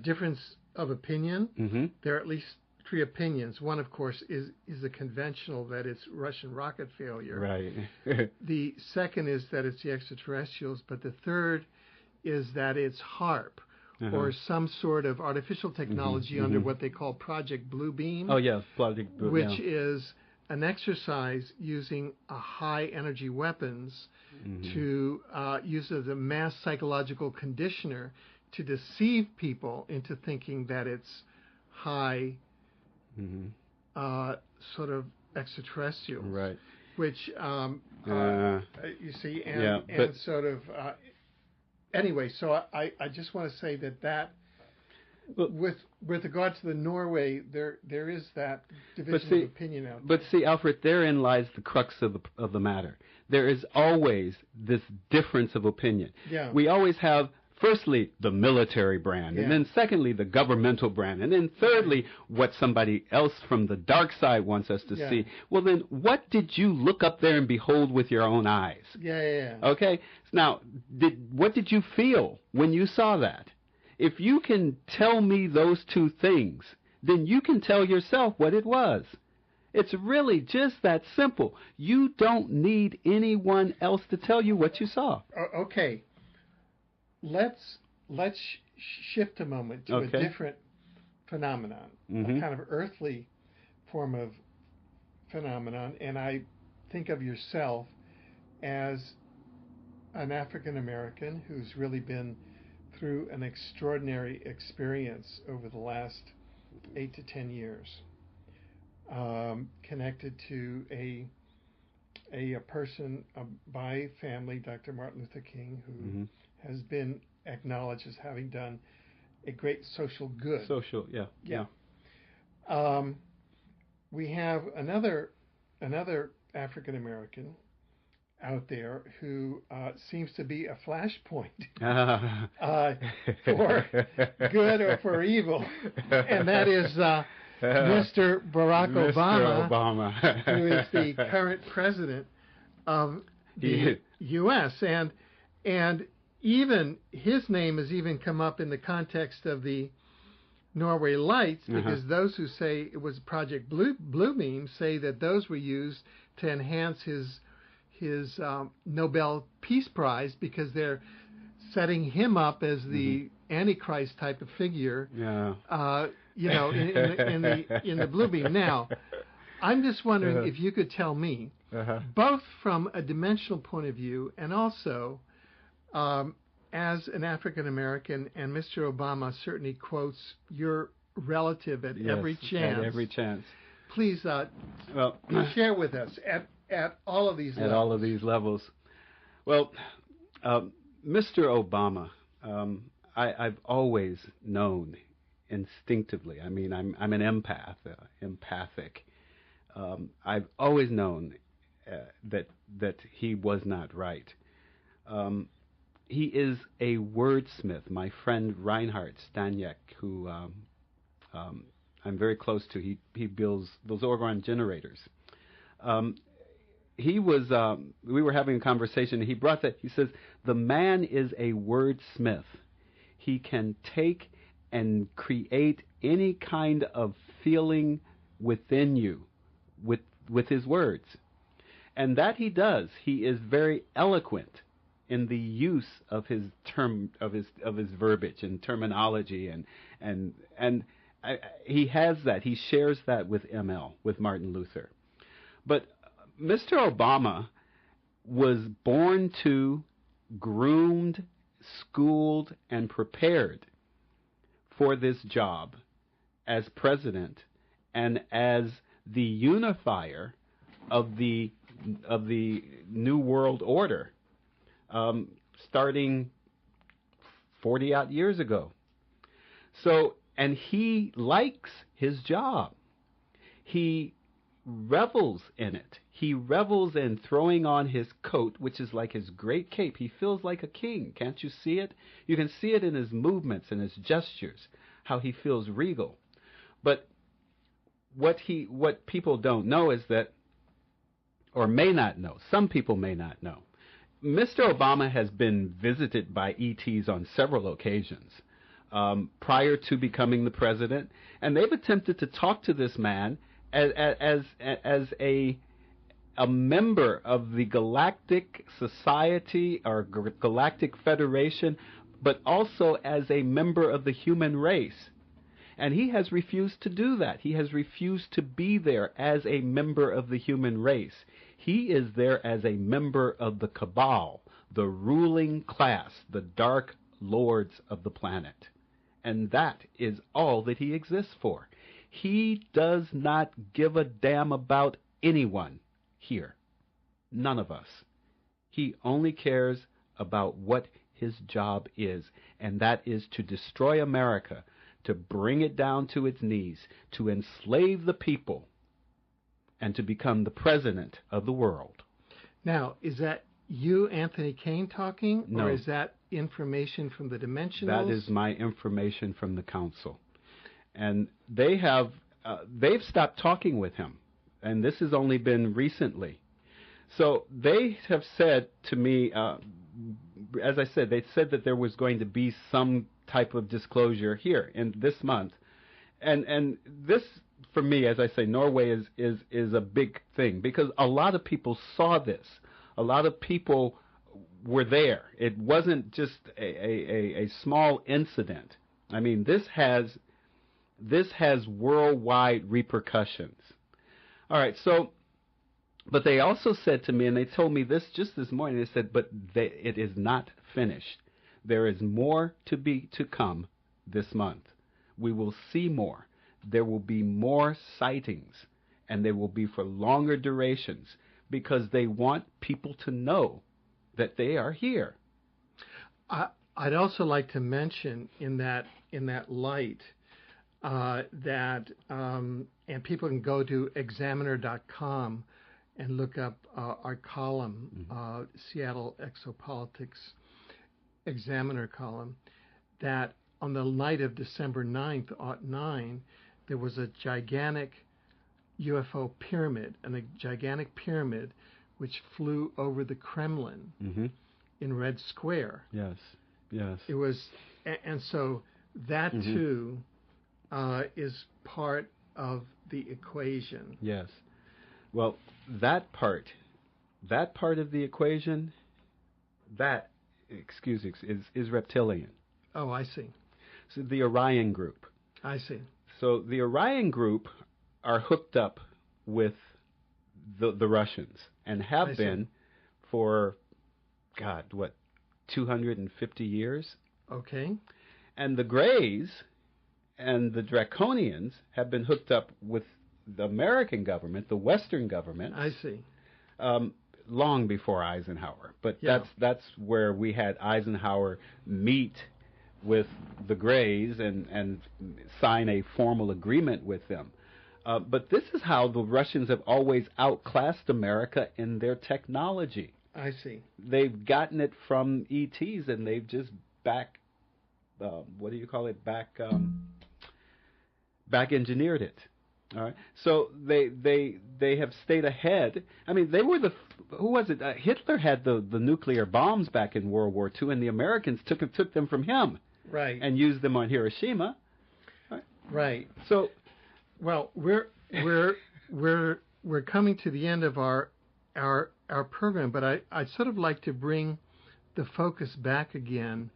S1: difference of opinion.
S2: Mm-hmm.
S1: There are at least three opinions. One, of course, is a conventional, that it's Russian rocket failure.
S2: Right.
S1: The second is that it's the extraterrestrials, but the third is that it's HARP, or some sort of artificial technology under what they call Project Blue Beam.
S2: Oh, yeah, Project Blue,
S1: which is an exercise using a high-energy weapons to use as a mass psychological conditioner to deceive people into thinking that it's high sort of extraterrestrials.
S2: Right.
S1: Which, you see, and sort of... Anyway, so I just want to say that with regard to the Norway, there is that division of opinion out there.
S2: But see, Alfred, therein lies the crux of the matter. There is always this difference of opinion.
S1: Yeah.
S2: We always have, firstly, the military brand, and then secondly, the governmental brand, and then thirdly, what somebody else from the dark side wants us to see. Well, then, what did you look up there and behold with your own eyes?
S1: Yeah.
S2: Okay? Now, what did you feel when you saw that? If you can tell me those two things, then you can tell yourself what it was. It's really just that simple. You don't need anyone else to tell you what you saw.
S1: Okay. Let's shift a moment to a different phenomenon, a kind of earthly form of phenomenon, and I think of yourself as an African American who's really been through an extraordinary experience over the last 8 to 10 years, connected to a person by family, Dr. Martin Luther King, who has been acknowledged as having done a great social good.
S2: Yeah.
S1: We have another African American out there who seems to be a flashpoint for good or for evil, and that is Mr. Barack Obama, who is the current president of the U.S. and even his name has even come up in the context of the Norway Lights, because those who say it was Project Blue Beam say that those were used to enhance his Nobel Peace Prize, because they're setting him up as the Antichrist type of figure. In the Blue Beam. Now, I'm just wondering if you could tell me, both from a dimensional point of view and also as an African American, and Mr. Obama certainly quotes your relative at every chance.
S2: At every chance.
S1: Please share with us at all of these levels.
S2: At all of these levels. Well, Mr. Obama, I've always known instinctively. I mean, I'm an empath, empathic. I've always known that he was not right. He is a wordsmith. My friend Reinhard Staniek, who I'm very close to, he builds those Orgon generators. We were having a conversation, and he brought that. He says, the man is a wordsmith. He can take and create any kind of feeling within you with his words. And that he does. He is very eloquent in the use of his verbiage and terminology, and he has that. He shares that with ML, with Martin Luther. But Mr. Obama was born to, groomed, schooled, and prepared for this job as president and as the unifier of the New World Order, starting 40 odd years ago. So, and he likes his job. He revels in it. He revels in throwing on his coat, which is like his great cape. He feels like a king. Can't you see it? You can see it in his movements and his gestures, how he feels regal. But what people don't know is that, or may not know, some people may not know, Mr. Obama has been visited by ETs on several occasions prior to becoming the president, and they've attempted to talk to this man as a member of the Galactic Society or Galactic Federation, but also as a member of the human race. And he has refused to do that. He has refused to be there as a member of the human race. He is there as a member of the cabal, the ruling class, the dark lords of the planet. And that is all that he exists for. He does not give a damn about anyone here. None of us. He only cares about what his job is, and that is to destroy America, to bring it down to its knees, to enslave the people, and to become the president of the world.
S1: Now, is that you, Anthony Kane, talking?
S2: No.
S1: Or is that information from the Dimensionals?
S2: That is my information from the council. And they've stopped talking with him, and this has only been recently. So they have said to me, as I said, they said that there was going to be some type of disclosure here in this month. And this, for me, as I say, Norway is a big thing because a lot of people saw this. A lot of people were there. It wasn't just a small incident. I mean, this has worldwide repercussions. All right, so, but they also said to me, and they told me this just this morning, they said, but it is not finished. There is more to come this month. We will see more. There will be more sightings, and they will be for longer durations because they want people to know that they are here.
S1: I'd also like to mention in that light that and people can go to examiner.com and look up our column, Seattle Exopolitics Examiner column, that on the night of December 9th, 2009, there was a gigantic UFO pyramid, and a gigantic pyramid which flew over the Kremlin in Red Square.
S2: Yes, yes.
S1: It was, and so that too is part of the equation.
S2: Yes. Well, that part of the equation, is reptilian.
S1: Oh, I see.
S2: So the Orion group.
S1: I see. So
S2: the Orion group are hooked up with the Russians and have been for, 250 years?
S1: Okay.
S2: And the Greys and the Draconians have been hooked up with the American government, the Western government.
S1: I see.
S2: Long before Eisenhower. But that's where we had Eisenhower meet with the Greys and sign a formal agreement with them. But this is how the Russians have always outclassed America in their technology.
S1: I see.
S2: They've gotten it from ETs, and they've just back engineered it. All right. So they have stayed ahead. I mean, they were who was it? Hitler had the nuclear bombs back in World War II, and the Americans took them from him.
S1: Right.
S2: And used them on Hiroshima.
S1: Right.
S2: So,
S1: well, we're coming to the end of our program, but I'd sort of like to bring the focus back again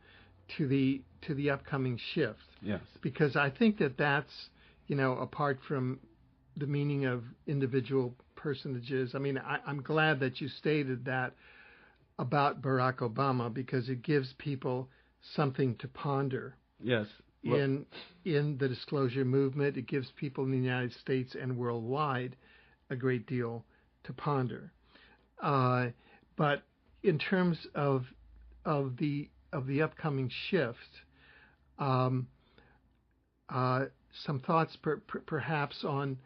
S1: to the upcoming shift.
S2: Yes.
S1: Because I think that's, apart from the meaning of individual personages. I mean, I'm glad that you stated that about Barack Obama because it gives people something to ponder.
S2: Yes.
S1: In the disclosure movement, it gives people in the United States and worldwide a great deal to ponder. But in terms of the upcoming shift, some thoughts perhaps on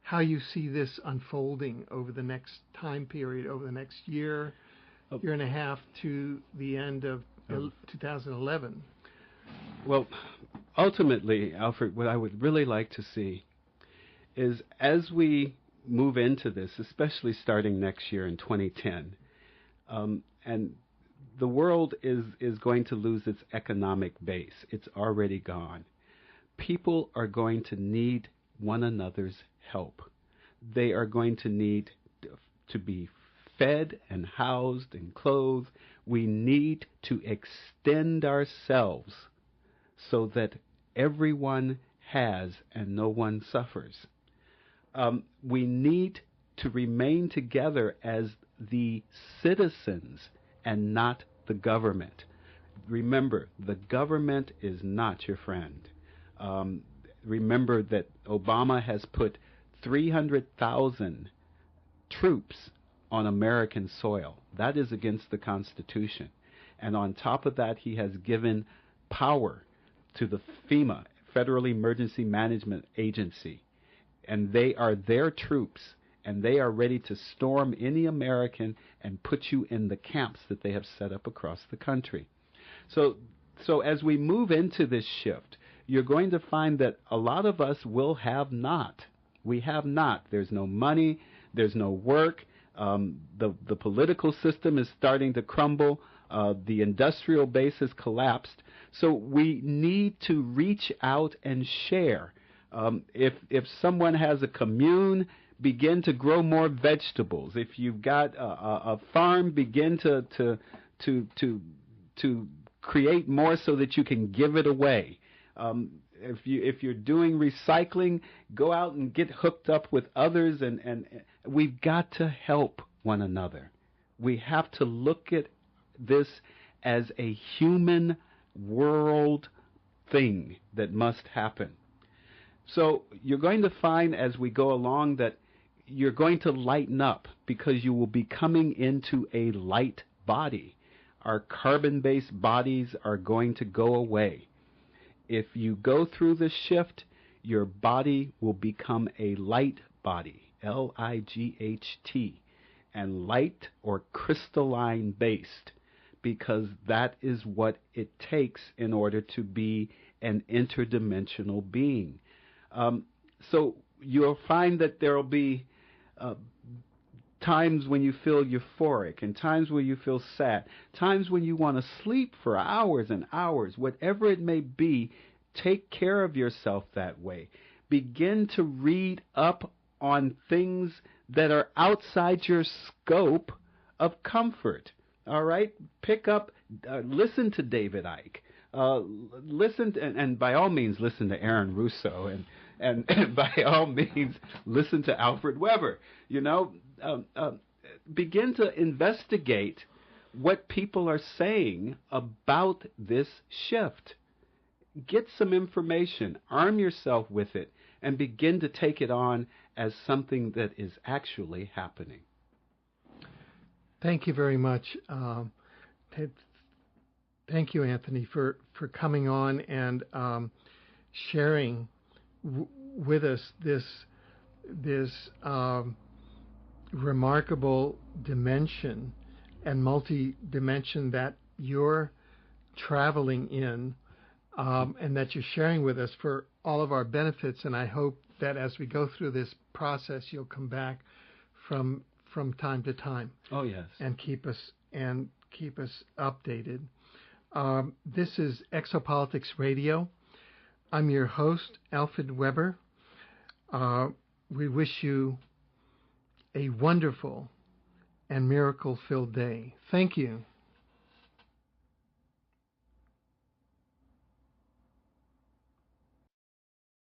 S1: how you see this unfolding over the next time period, over the next year and a half to the end of 2011.
S2: Well, ultimately, Alfred, what I would really like to see is as we move into this, especially starting next year in 2010, and the world is going to lose its economic base. It's already gone. People are going to need one another's help. They are going to need to be fed and housed and clothed. We need to extend ourselves so that everyone has and no one suffers. We need to remain together as the citizens and not the government. Remember, the government is not your friend. Remember that Obama has put 300,000 troops on American soil. That is against the Constitution. And on top of that, he has given power to the FEMA, Federal Emergency Management Agency. And they are their troops, and they are ready to storm any American and put you in the camps that they have set up across the country. So as we move into this shift, you're going to find that a lot of us will have not. We have not. There's no money. There's no work. The political system is starting to crumble. The industrial base has collapsed. So we need to reach out and share. If someone has a commune, begin to grow more vegetables. If you've got a farm, begin to create more so that you can give it away. If you're doing recycling, go out and get hooked up with others, and we've got to help one another. We have to look at this as a human world thing that must happen. So you're going to find as we go along that you're going to lighten up because you will be coming into a light body. Our carbon-based bodies are going to go away. If you go through this shift, your body will become a light body, L-I-G-H-T, and light or crystalline based, because that is what it takes in order to be an interdimensional being. So you'll find that there will be times when you feel euphoric and times when you feel sad, times when you want to sleep for hours and hours. Whatever it may be, take care of yourself that way. Begin to read up on things that are outside your scope of comfort. All right? Pick up, listen to David Icke. Listen to, and by all means listen to Aaron Russo, and by all means listen to Alfred Webre. You know, begin to investigate what people are saying about this shift. Get some information, arm yourself with it, and begin to take it on as something that is actually happening.
S1: Thank you very much. Thank you, Anthony, for coming on and sharing with us this remarkable dimension and multi-dimension that you're traveling in, and that you're sharing with us for all of our benefits. And I hope that as we go through this process, you'll come back from time to time.
S2: Oh yes,
S1: and keep us updated. This is Exopolitics Radio. I'm your host, Alfred Webre. We wish you a wonderful and miracle-filled day. Thank you.